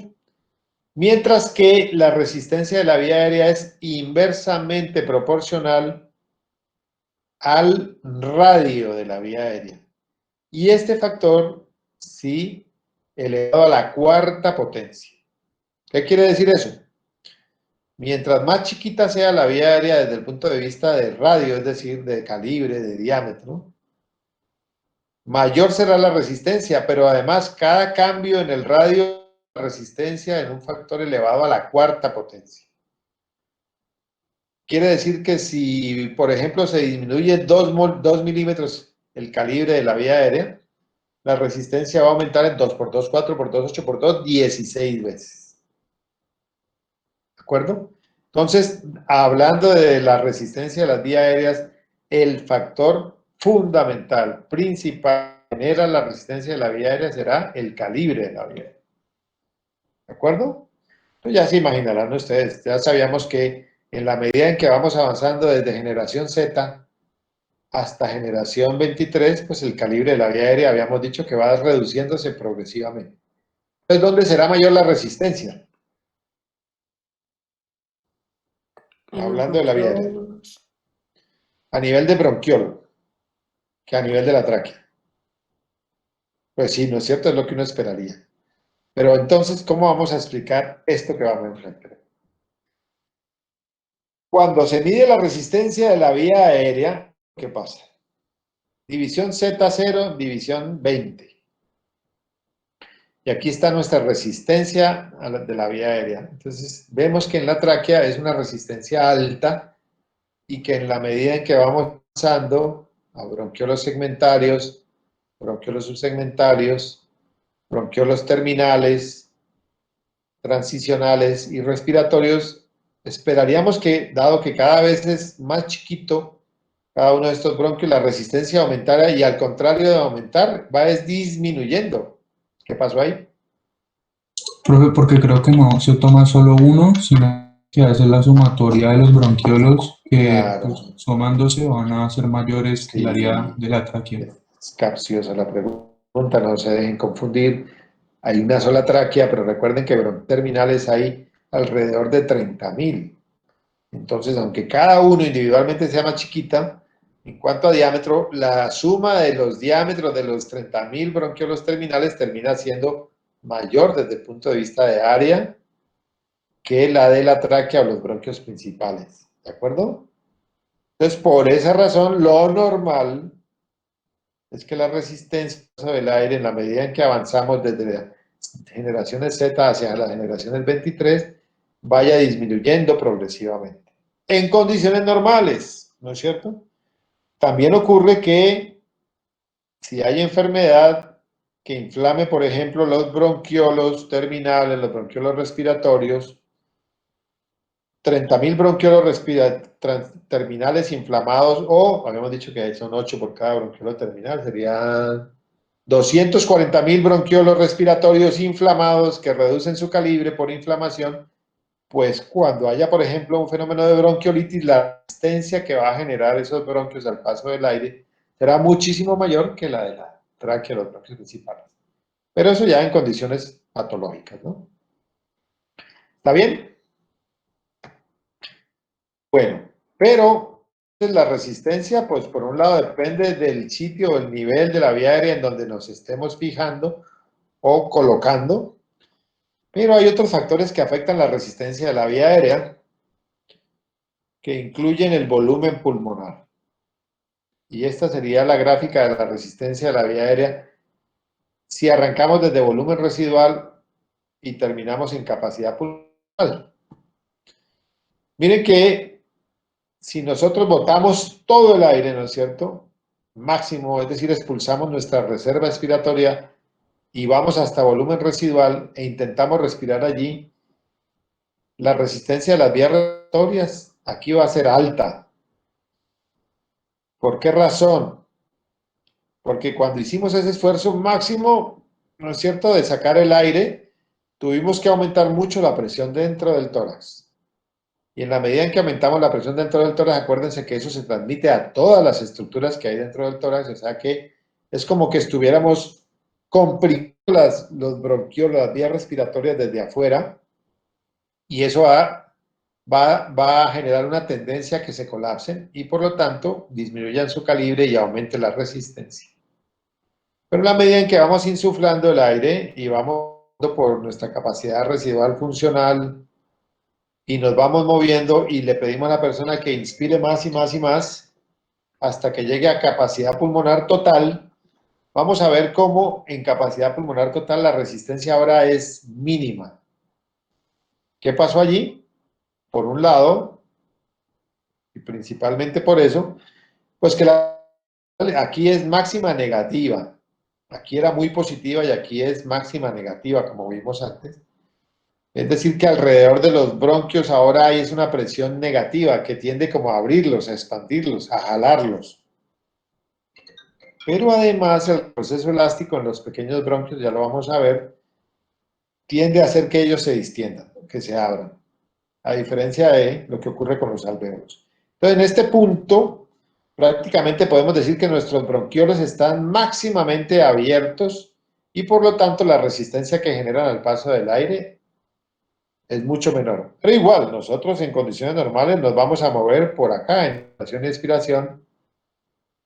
mientras que la resistencia de la vía aérea es inversamente proporcional al radio de la vía aérea. Y este factor, sí, elevado a la cuarta potencia. ¿Qué quiere decir eso? Mientras más chiquita sea la vía aérea desde el punto de vista de radio, es decir, de calibre, de diámetro, mayor será la resistencia, pero además cada cambio en el radio de la resistencia en un factor elevado a la cuarta potencia. Quiere decir que si, por ejemplo, se disminuye 2 milímetros el calibre de la vía aérea, la resistencia va a aumentar en 2 por 2, 4 por 2, 8 por 2, 16 veces. ¿De acuerdo? Entonces, hablando de la resistencia de las vías aéreas, el factor fundamental, principal, que genera la resistencia de la vía aérea será el calibre de la vía aérea. ¿De acuerdo? Entonces ya se imaginarán ustedes, ya sabíamos que en la medida en que vamos avanzando desde generación Z hasta generación 23, pues el calibre de la vía aérea habíamos dicho que va reduciéndose progresivamente. Entonces, ¿dónde será mayor la resistencia? Hablando de la vía aérea. A nivel de bronquiolo, que a nivel de la tráquea. Pues sí, ¿no es cierto? Es lo que uno esperaría. Pero entonces, ¿cómo vamos a explicar esto que vamos a enfrentar? Cuando se mide la resistencia de la vía aérea, ¿qué pasa? División Z0, división 20. Y aquí está nuestra resistencia de la vía aérea. Entonces, vemos que en la tráquea es una resistencia alta y que en la medida en que vamos avanzando a bronquiolos segmentarios, bronquiolos subsegmentarios, bronquiolos terminales, transicionales y respiratorios, esperaríamos que, dado que cada vez es más chiquito cada uno de estos bronquios, la resistencia aumentara y al contrario de aumentar, va disminuyendo. ¿Qué pasó ahí? Profe, porque creo que no se toma solo uno, sino que hace la sumatoria de los bronquiolos que Claro, pues, sumándose van a ser mayores que el área sí, de la tráquea. es capciosa la pregunta, no se dejen confundir. Hay una sola tráquea, pero recuerden que bronquios terminales hay alrededor de 30.000. Entonces, aunque cada uno individualmente sea más chiquita, en cuanto a diámetro, la suma de los diámetros de los 30.000 bronquiolos terminales termina siendo mayor desde el punto de vista de área que la de la tráquea o los bronquios principales. ¿De acuerdo? Entonces, por esa razón, lo normal es que la resistencia del aire, en la medida en que avanzamos desde las generaciones Z hacia las generaciones 23, vaya disminuyendo progresivamente. En condiciones normales, ¿no es cierto? También ocurre que si hay enfermedad que inflame, por ejemplo, los bronquiolos terminales, los bronquiolos respiratorios, 30.000 bronquiolos terminales inflamados, o habíamos dicho que son 8 por cada bronquiolo terminal, serían 240.000 bronquiolos respiratorios inflamados que reducen su calibre por inflamación. Pues cuando haya, por ejemplo, un fenómeno de bronquiolitis, la resistencia que va a generar esos bronquios al paso del aire será muchísimo mayor que la de la tráquea, los bronquios principales. Pero eso ya en condiciones patológicas, ¿no? ¿Está bien? Bueno, pero la resistencia, pues por un lado depende del sitio o el nivel de la vía aérea en donde nos estemos fijando o colocando, pero hay otros factores que afectan la resistencia de la vía aérea que incluyen el volumen pulmonar. Y esta sería la gráfica de la resistencia de la vía aérea si arrancamos desde volumen residual y terminamos en capacidad pulmonar. Miren que si nosotros botamos todo el aire, ¿no es cierto? Máximo, es decir, expulsamos nuestra reserva expiratoria y vamos hasta volumen residual e intentamos respirar allí, la resistencia de las vías respiratorias aquí va a ser alta. ¿Por qué razón? Porque cuando hicimos ese esfuerzo máximo, ¿no es cierto?, de sacar el aire, tuvimos que aumentar mucho la presión dentro del tórax. Y en la medida en que aumentamos la presión dentro del tórax, acuérdense que eso se transmite a todas las estructuras que hay dentro del tórax, o sea que es como que estuviéramos comprimiendo los bronquiolos, las vías respiratorias desde afuera, y eso va a generar una tendencia a que se colapsen y por lo tanto disminuyan su calibre y aumente la resistencia. Pero en la medida en que vamos insuflando el aire y vamos por nuestra capacidad residual funcional y nos vamos moviendo y le pedimos a la persona que inspire más y más y más hasta que llegue a capacidad pulmonar total, vamos a ver cómo en capacidad pulmonar total la resistencia ahora es mínima. ¿Qué pasó allí? Por un lado, y principalmente por eso, pues que aquí es máxima negativa. Aquí era muy positiva y aquí es máxima negativa, como vimos antes. Es decir, que alrededor de los bronquios ahora hay una presión negativa que tiende como a abrirlos, a expandirlos, a jalarlos. Pero además el proceso elástico en los pequeños bronquios, ya lo vamos a ver, tiende a hacer que ellos se distiendan, que se abran, a diferencia de lo que ocurre con los alvéolos. Entonces, en este punto, prácticamente podemos decir que nuestros bronquiolos están máximamente abiertos y por lo tanto la resistencia que generan al paso del aire es mucho menor. Pero igual, nosotros en condiciones normales nos vamos a mover por acá, en inspiración y expiración,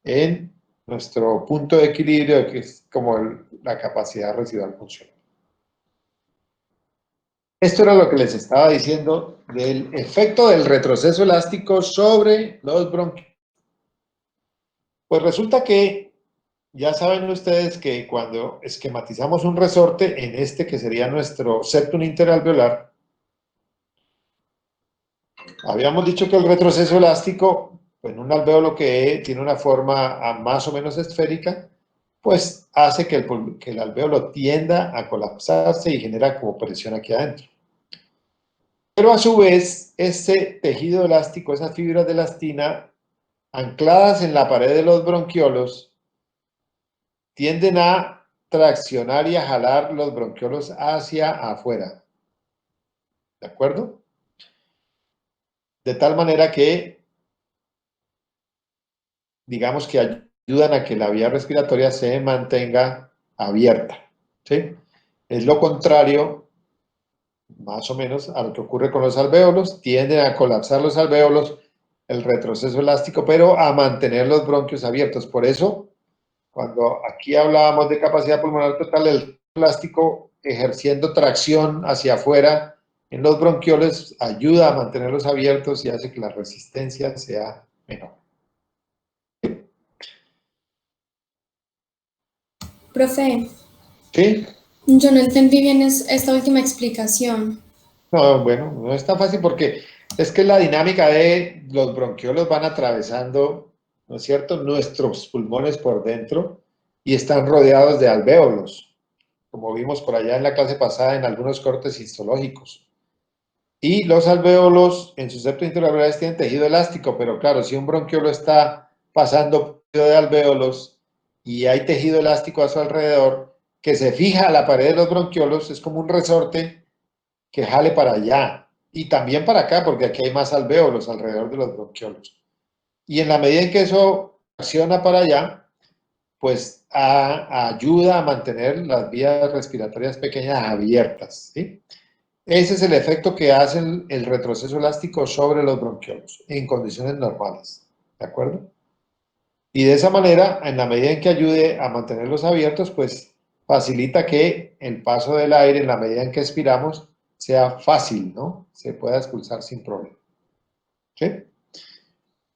en nuestro punto de equilibrio, que es como la capacidad residual funcional. Esto era lo que les estaba diciendo del efecto del retroceso elástico sobre los bronquiolos. Pues resulta que ya saben ustedes que cuando esquematizamos un resorte, en este que sería nuestro septum interalveolar, habíamos dicho que el retroceso elástico, en un alvéolo que tiene una forma más o menos esférica, pues hace que el alvéolo tienda a colapsarse y genera como presión aquí adentro. Pero a su vez, ese tejido elástico, esas fibras de elastina, ancladas en la pared de los bronquiolos, tienden a traccionar y a jalar los bronquiolos hacia afuera. ¿De acuerdo? De tal manera que, digamos que ayudan a que la vía respiratoria se mantenga abierta. ¿Sí? Es lo contrario, más o menos, a lo que ocurre con los alvéolos. Tienden a colapsar los alvéolos, el retroceso elástico, pero a mantener los bronquios abiertos. Por eso, cuando aquí hablábamos de capacidad pulmonar total, el elástico ejerciendo tracción hacia afuera en los bronquioles ayuda a mantenerlos abiertos y hace que la resistencia sea menor. Profe, ¿Sí? yo no entendí bien esta última explicación. No, bueno, no es tan fácil porque es que la dinámica de los bronquiolos van atravesando, ¿no es cierto?, nuestros pulmones por dentro y están rodeados de alvéolos, como vimos por allá en la clase pasada en algunos cortes histológicos. Y los alvéolos en sus septos interalveolares tienen tejido elástico, pero claro, si un bronquiolo está pasando de alvéolos y hay tejido elástico a su alrededor que se fija a la pared de los bronquiolos, es como un resorte que jale para allá y también para acá, porque aquí hay más alvéolos alrededor de los bronquiolos. Y en la medida en que eso acciona para allá, pues ayuda a mantener las vías respiratorias pequeñas abiertas, ¿sí? Ese es el efecto que hace el retroceso elástico sobre los bronquiolos en condiciones normales, ¿de acuerdo? Y de esa manera, en la medida en que ayude a mantenerlos abiertos, pues facilita que el paso del aire en la medida en que expiramos sea fácil, ¿no? Se pueda expulsar sin problema. ¿Sí?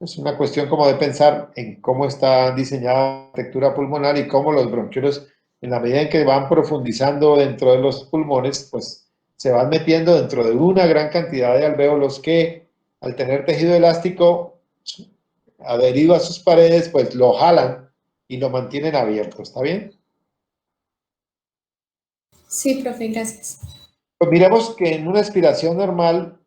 Es una cuestión como de pensar en cómo está diseñada la arquitectura pulmonar y cómo los bronquiolos, en la medida en que van profundizando dentro de los pulmones, pues se van metiendo dentro de una gran cantidad de alvéolos que, al tener tejido elástico adherido a sus paredes, pues lo jalan y lo mantienen abierto. ¿Está bien? Sí, profe, gracias. Pues miremos que en una expiración normal,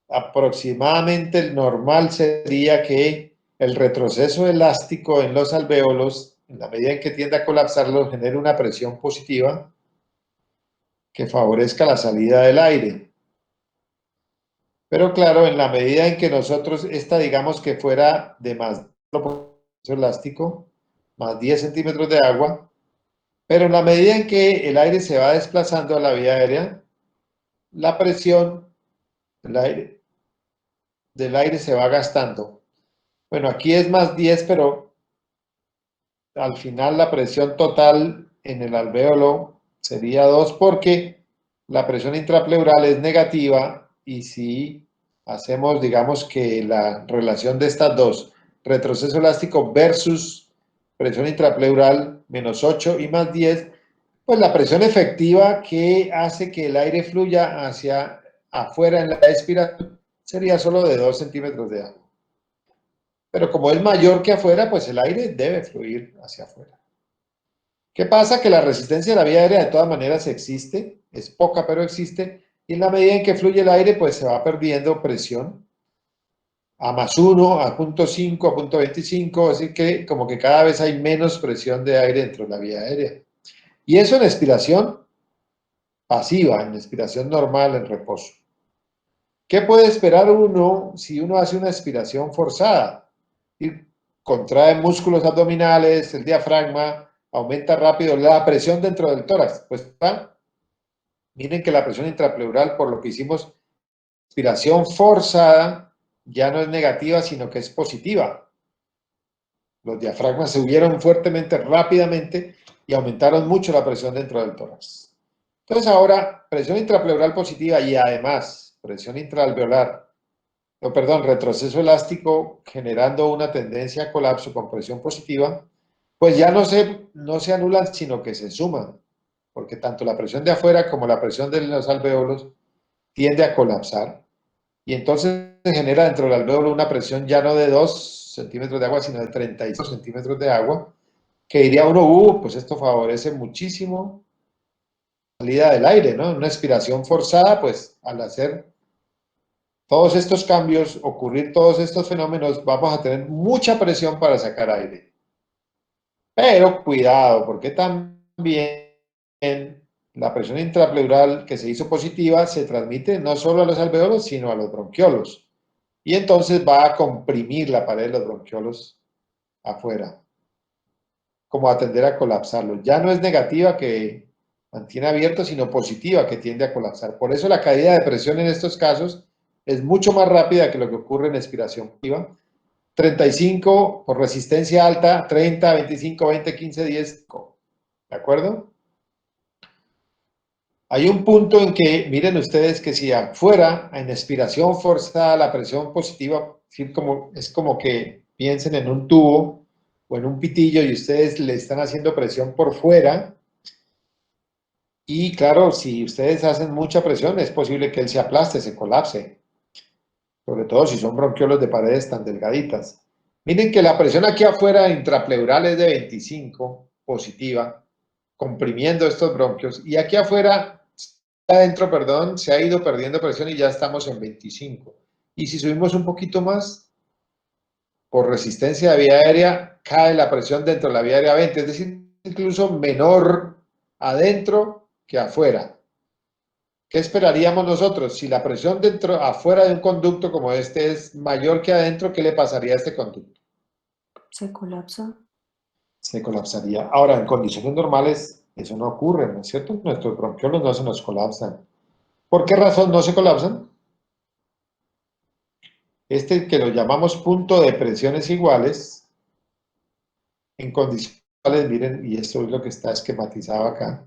aproximadamente el normal sería que el retroceso elástico en los alvéolos, en la medida en que tiende a colapsarlos, genere una presión positiva que favorezca la salida del aire. Pero claro, en la medida en que nosotros, digamos que fuera de más elástico, más 10 centímetros de agua, pero en la medida en que el aire se va desplazando a la vía aérea, la presión del aire se va gastando. Bueno, aquí es más 10, pero al final la presión total en el alvéolo sería 2 porque la presión intrapleural es negativa y si hacemos, digamos que la relación de estas dos, retroceso elástico versus presión intrapleural menos 8 y más 10, pues la presión efectiva que hace que el aire fluya hacia afuera en la expiración sería solo de 2 centímetros de agua. Pero como es mayor que afuera, pues el aire debe fluir hacia afuera. ¿Qué pasa? Que la resistencia de la vía aérea de todas maneras existe, es poca pero existe, y en la medida en que fluye el aire, pues se va perdiendo presión a más 1, a 0.5, a 0.25, así que como que cada vez hay menos presión de aire dentro de la vía aérea. Y eso en expiración pasiva, en expiración normal, en reposo. ¿Qué puede esperar uno si uno hace una expiración forzada? Y contrae músculos abdominales, el diafragma, aumenta rápido la presión dentro del tórax. Pues miren que la presión intrapleural, por lo que hicimos expiración forzada, ya no es negativa, sino que es positiva. Los diafragmas subieron fuertemente, rápidamente, y aumentaron mucho la presión dentro del tórax. Entonces ahora, presión intrapleural positiva y además presión intraalveolar, retroceso elástico generando una tendencia a colapso con presión positiva, pues ya no se anulan, sino que se suman, porque tanto la presión de afuera como la presión de los alvéolos tiende a colapsar. Y entonces se genera dentro del alvéolo una presión ya no de 2 centímetros de agua, sino de 35 centímetros de agua, que diría uno, pues esto favorece muchísimo la salida del aire, ¿no? Una expiración forzada, pues al hacer todos estos cambios, ocurrir todos estos fenómenos, vamos a tener mucha presión para sacar aire. Pero cuidado, porque también la presión intrapleural que se hizo positiva se transmite no solo a los alvéolos, sino a los bronquiolos. Y entonces va a comprimir la pared de los bronquiolos afuera, como a tender a colapsarlos. Ya no es negativa que mantiene abierto, sino positiva que tiende a colapsar. Por eso la caída de presión en estos casos es mucho más rápida que lo que ocurre en expiración positiva. 35 por resistencia alta, 30, 25, 20, 15, 10. ¿De acuerdo? Hay un punto en que, miren ustedes que si afuera, en expiración forzada, la presión positiva es como que piensen en un tubo o en un pitillo y ustedes le están haciendo presión por fuera. Y claro, si ustedes hacen mucha presión, es posible que él se aplaste, se colapse. Sobre todo si son bronquiolos de paredes tan delgaditas. Miren que la presión aquí afuera intrapleural es de 25, positiva, comprimiendo estos bronquios. Y aquí afuera, adentro, perdón, se ha ido perdiendo presión y ya estamos en 25. Y si subimos un poquito más, por resistencia de vía aérea, cae la presión dentro de la vía aérea 20, es decir, incluso menor adentro que afuera. ¿Qué esperaríamos nosotros? Si la presión afuera de un conducto como este es mayor que adentro, ¿qué le pasaría a este conducto? Se colapsa. Se colapsaría. Ahora, en condiciones normales, eso no ocurre, ¿no es cierto? Nuestros bronquiolos no se nos colapsan. ¿Por qué razón no se colapsan? Este que lo llamamos punto de presiones iguales, en condiciones normales, miren, y esto es lo que está esquematizado acá.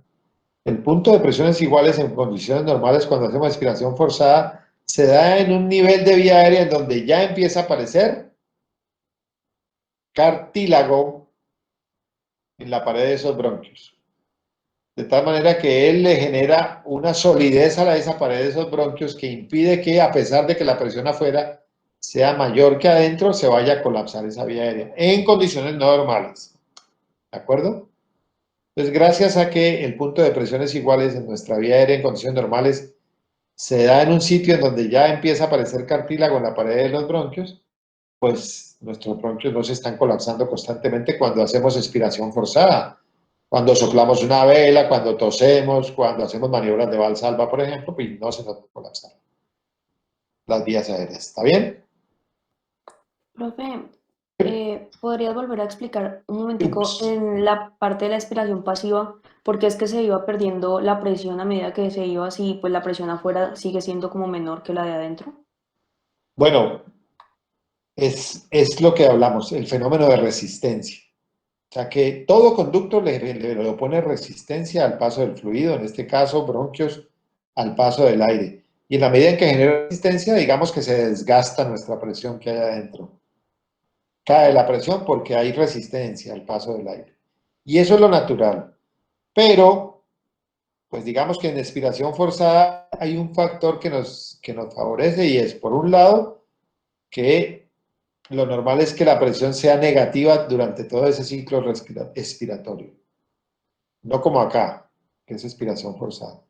El punto de presiones iguales en condiciones normales cuando hacemos expiración forzada se da en un nivel de vía aérea en donde ya empieza a aparecer cartílago en la pared de esos bronquios. De tal manera que él le genera una solidez a esa pared de esos bronquios que impide que, a pesar de que la presión afuera sea mayor que adentro, se vaya a colapsar esa vía aérea en condiciones no normales. ¿De acuerdo? Entonces, gracias a que el punto de presiones iguales en nuestra vía aérea en condiciones normales se da en un sitio en donde ya empieza a aparecer cartílago en la pared de los bronquios, pues nuestros bronquios no se están colapsando constantemente cuando hacemos expiración forzada. Cuando soplamos una vela, cuando tosemos, cuando hacemos maniobras de valsalva, por ejemplo, pues no se nos colapsan las vías aéreas. ¿Está bien? Profe, ¿podrías volver a explicar un momentico Ups. en la parte de la expiración pasiva? Porque es que se iba perdiendo la presión a medida que se iba así, pues la presión afuera sigue siendo como menor que la de adentro. Bueno, es lo que hablamos, el fenómeno de resistencia. O sea que todo conducto le opone resistencia al paso del fluido, en este caso bronquios al paso del aire. Y en la medida en que genera resistencia, digamos que se desgasta nuestra presión que hay adentro. Cae la presión porque hay resistencia al paso del aire. Y eso es lo natural. Pero, pues digamos que en expiración forzada hay un factor que nos favorece y es, por un lado, que lo normal es que la presión sea negativa durante todo ese ciclo expiratorio. No como acá, que es expiración forzada.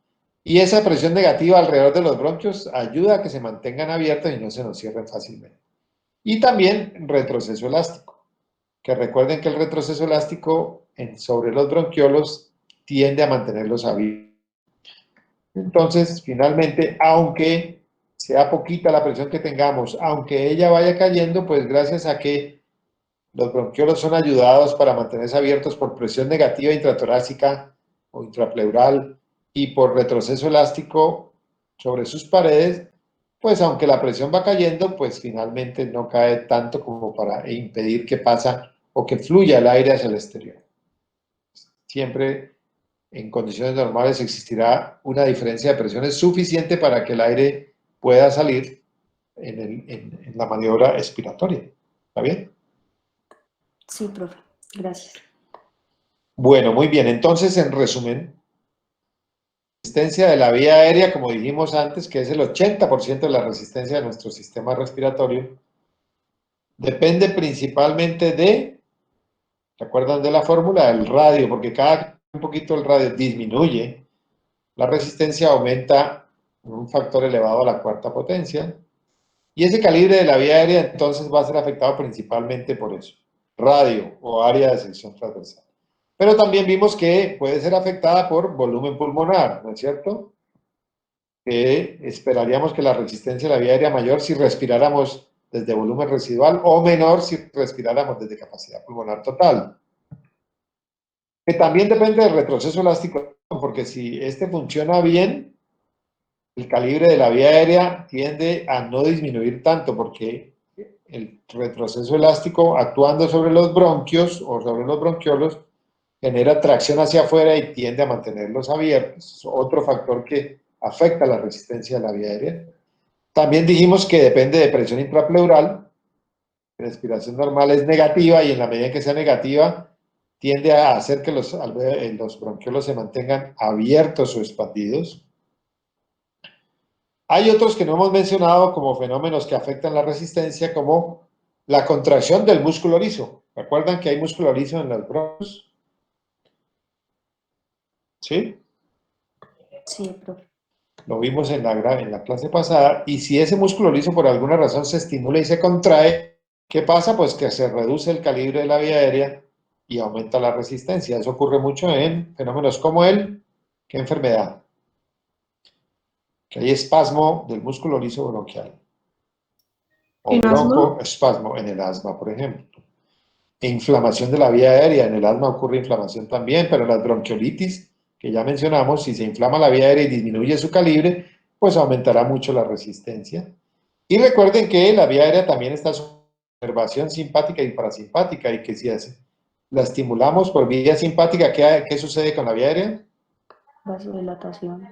Y esa presión negativa alrededor de los bronquios ayuda a que se mantengan abiertos y no se nos cierren fácilmente. Y también retroceso elástico, que recuerden que el retroceso elástico sobre los bronquiolos tiende a mantenerlos abiertos. Entonces, finalmente, aunque sea poquita la presión que tengamos, aunque ella vaya cayendo, pues gracias a que los bronquiolos son ayudados para mantenerse abiertos por presión negativa intratorácica o intrapleural y por retroceso elástico sobre sus paredes, pues aunque la presión va cayendo, pues finalmente no cae tanto como para impedir que pasa o que fluya el aire hacia el exterior. Siempre en condiciones normales existirá una diferencia de presiones suficiente para que el aire pueda salir en la maniobra expiratoria. ¿Está bien? Sí, profe. Gracias. Bueno, muy bien. Entonces, en resumen, la resistencia de la vía aérea, como dijimos antes, que es el 80% de la resistencia de nuestro sistema respiratorio, depende principalmente de, ¿se acuerdan de la fórmula? Del radio, porque cada un poquito el radio disminuye, la resistencia aumenta un factor elevado a la cuarta potencia, y ese calibre de la vía aérea entonces va a ser afectado principalmente por eso, radio o área de sección transversal. Pero también vimos que puede ser afectada por volumen pulmonar, ¿no es cierto? Que esperaríamos que la resistencia de la vía aérea mayor si respiráramos desde volumen residual o menor si respiráramos desde capacidad pulmonar total. Que también depende del retroceso elástico, porque si este funciona bien, el calibre de la vía aérea tiende a no disminuir tanto, porque el retroceso elástico actuando sobre los bronquios o sobre los bronquiolos genera tracción hacia afuera y tiende a mantenerlos abiertos. Es otro factor que afecta la resistencia de la vía aérea. También dijimos que depende de presión intrapleural. La respiración normal es negativa y en la medida en que sea negativa tiende a hacer que los bronquiolos se mantengan abiertos o expandidos. Hay otros que no hemos mencionado como fenómenos que afectan la resistencia, como la contracción del músculo liso. ¿Recuerdan que hay músculo liso en los bronquios? ¿Sí? Sí, profe. Lo vimos en la clase pasada. Y si ese músculo liso por alguna razón se estimula y se contrae, ¿qué pasa? Pues que se reduce el calibre de la vía aérea y aumenta la resistencia. Eso ocurre mucho en fenómenos como ¿qué enfermedad? Que hay espasmo del músculo liso bronquial. O ¿En asma? broncoespasmo en el asma, por ejemplo. E inflamación de la vía aérea. En el asma ocurre inflamación también, pero las bronquiolitis, que ya mencionamos, si se inflama la vía aérea y disminuye su calibre, pues aumentará mucho la resistencia. Y recuerden que la vía aérea también está su inervación simpática y parasimpática, y que si la estimulamos por vía simpática, ¿qué sucede con la vía aérea? Vasodilatación.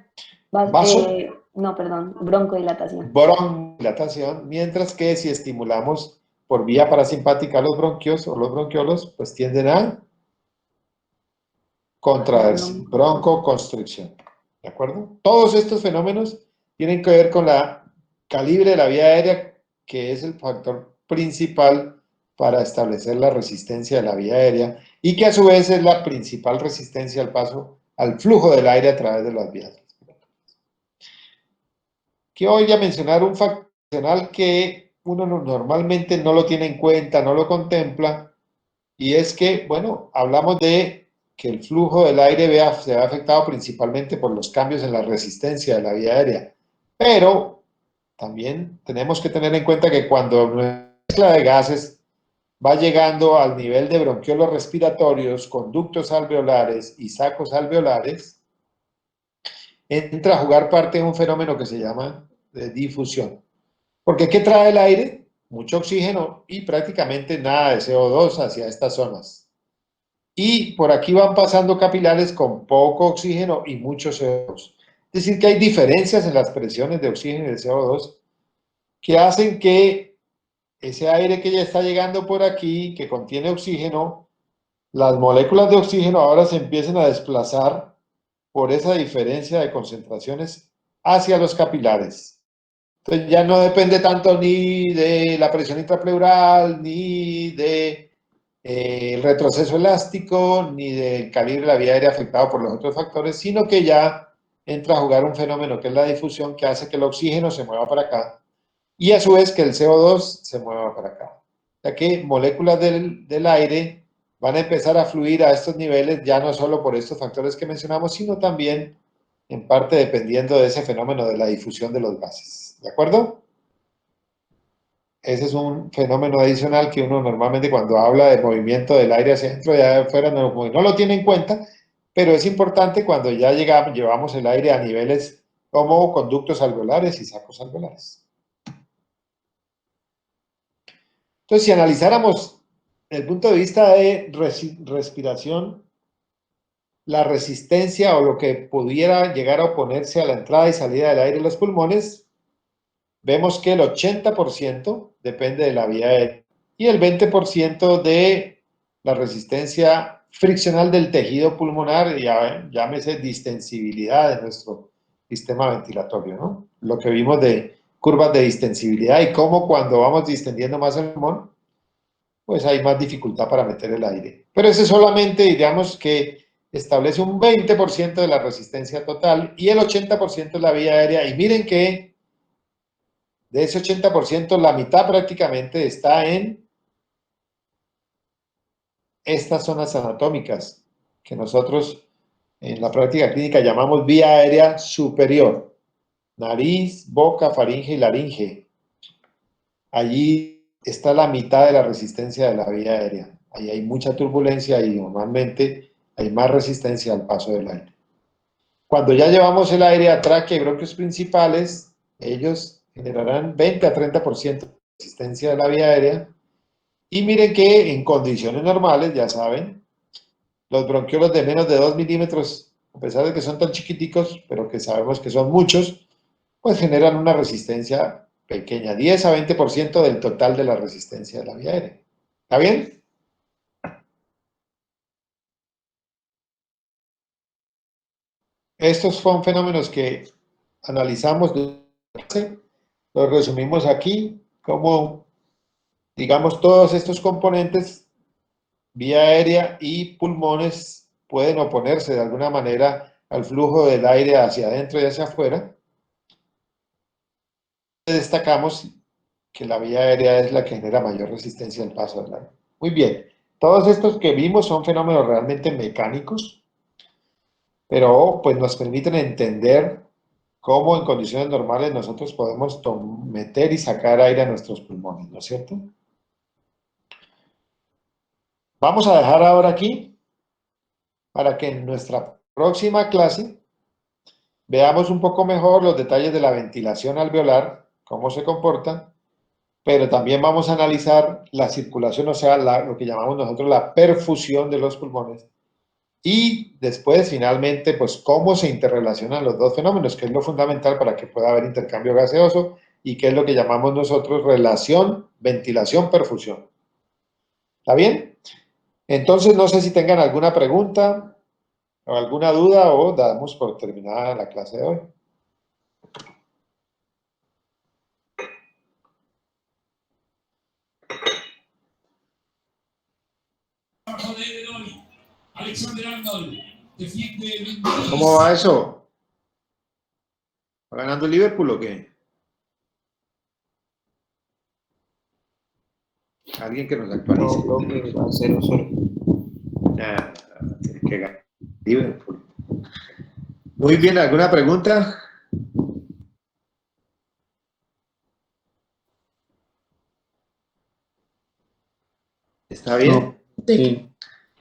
Vaso, No, perdón, broncodilatación. broncodilatación, mientras que si estimulamos por vía parasimpática los bronquios o los bronquiolos, pues tienden a contraerse, broncoconstricción. ¿De acuerdo? Todos estos fenómenos tienen que ver con la calibre de la vía aérea, que es el factor principal para establecer la resistencia de la vía aérea y que a su vez es la principal resistencia al paso, al flujo del aire a través de las vías respiratorias. Quiero hoy a mencionar un factor adicional que uno normalmente no lo tiene en cuenta, no lo contempla, y es que, bueno, hablamos de que el flujo del aire se ve afectado principalmente por los cambios en la resistencia de la vía aérea, pero también tenemos que tener en cuenta que cuando nuestra mezcla de gases va llegando al nivel de bronquiolos respiratorios, conductos alveolares y sacos alveolares, entra a jugar parte de un fenómeno que se llama de difusión. Porque ¿qué trae el aire? Mucho oxígeno y prácticamente nada de CO2 hacia estas zonas. Y por aquí van pasando capilares con poco oxígeno y mucho CO2. Es decir, que hay diferencias en las presiones de oxígeno y de CO2 que hacen que ese aire que ya está llegando por aquí, que contiene oxígeno, las moléculas de oxígeno ahora se empiecen a desplazar por esa diferencia de concentraciones hacia los capilares. Entonces ya no depende tanto ni de la presión intrapleural, ni de el retroceso elástico, ni del calibre de la vía aérea afectado por los otros factores, sino que ya entra a jugar un fenómeno que es la difusión, que hace que el oxígeno se mueva para acá y a su vez que el CO2 se mueva para acá. Ya que moléculas del aire van a empezar a fluir a estos niveles ya no solo por estos factores que mencionamos, sino también en parte dependiendo de ese fenómeno de la difusión de los gases. ¿De acuerdo? Ese es un fenómeno adicional que uno normalmente cuando habla de movimiento del aire hacia adentro y afuera no lo tiene en cuenta, pero es importante cuando ya llevamos el aire a niveles como conductos alveolares y sacos alveolares. Entonces, si analizáramos desde el punto de vista de respiración, la resistencia o lo que pudiera llegar a oponerse a la entrada y salida del aire en los pulmones, vemos que el 80% depende de la vía aérea y el 20% de la resistencia friccional del tejido pulmonar, llámese distensibilidad de nuestro sistema ventilatorio, ¿no? Lo que vimos de curvas de distensibilidad y cómo cuando vamos distendiendo más el pulmón, pues hay más dificultad para meter el aire. Pero ese solamente, digamos que establece un 20% de la resistencia total y el 80% es la vía aérea. Y miren que de ese 80%, la mitad prácticamente está en estas zonas anatómicas que nosotros en la práctica clínica llamamos vía aérea superior. Nariz, boca, faringe y laringe. Allí está la mitad de la resistencia de la vía aérea. Ahí hay mucha turbulencia y normalmente hay más resistencia al paso del aire. Cuando ya llevamos el aire a tráquea y bronquios principales, ellos generarán 20 a 30% de resistencia de la vía aérea. Y miren que en condiciones normales, ya saben, los bronquiolos de menos de 2 milímetros, a pesar de que son tan chiquiticos, pero que sabemos que son muchos, pues generan una resistencia pequeña, 10 a 20% del total de la resistencia de la vía aérea. ¿Está bien? Estos son fenómenos que analizamos, los resumimos aquí, como, digamos, todos estos componentes, vía aérea y pulmones, pueden oponerse de alguna manera al flujo del aire hacia adentro y hacia afuera. Destacamos que la vía aérea es la que genera mayor resistencia al paso del aire. Muy bien, todos estos que vimos son fenómenos realmente mecánicos, pero pues nos permiten entender cómo en condiciones normales nosotros podemos meter y sacar aire a nuestros pulmones, ¿no es cierto? Vamos a dejar ahora aquí para que en nuestra próxima clase veamos un poco mejor los detalles de la ventilación alveolar, cómo se comporta, pero también vamos a analizar la circulación, o sea, lo que llamamos nosotros la perfusión de los pulmones. Y después, finalmente, pues cómo se interrelacionan los dos fenómenos, que es lo fundamental para que pueda haber intercambio gaseoso y que es lo que llamamos nosotros relación ventilación-perfusión. ¿Está bien? Entonces, no sé si tengan alguna pregunta o alguna duda o damos por terminada la clase de hoy. ¿Cómo va eso? ¿Va ganando el Liverpool o qué? Alguien que nos actualice. No, profe, va 0-0. Tiene que ganar Liverpool. Muy bien, ¿alguna pregunta? ¿Está bien? No, sí.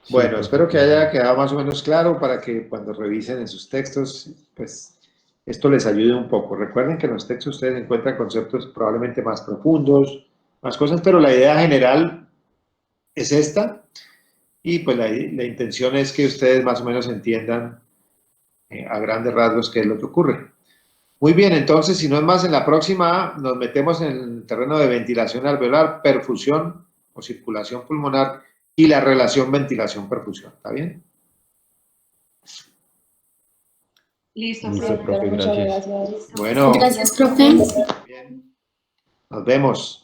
Bueno, espero que haya quedado más o menos claro para que cuando revisen en sus textos, pues esto les ayude un poco. Recuerden que en los textos ustedes encuentran conceptos probablemente más profundos, más cosas, pero la idea general es esta y pues la intención es que ustedes más o menos entiendan a grandes rasgos qué es lo que ocurre. Muy bien, entonces, si no es más, en la próxima nos metemos en el terreno de ventilación alveolar, perfusión o circulación pulmonar y la relación ventilación-perfusión. ¿Está bien? Listo, Listo, profe. profe, Muchas gracias. gracias. Bueno, Gracias, profe. bien. Nos vemos.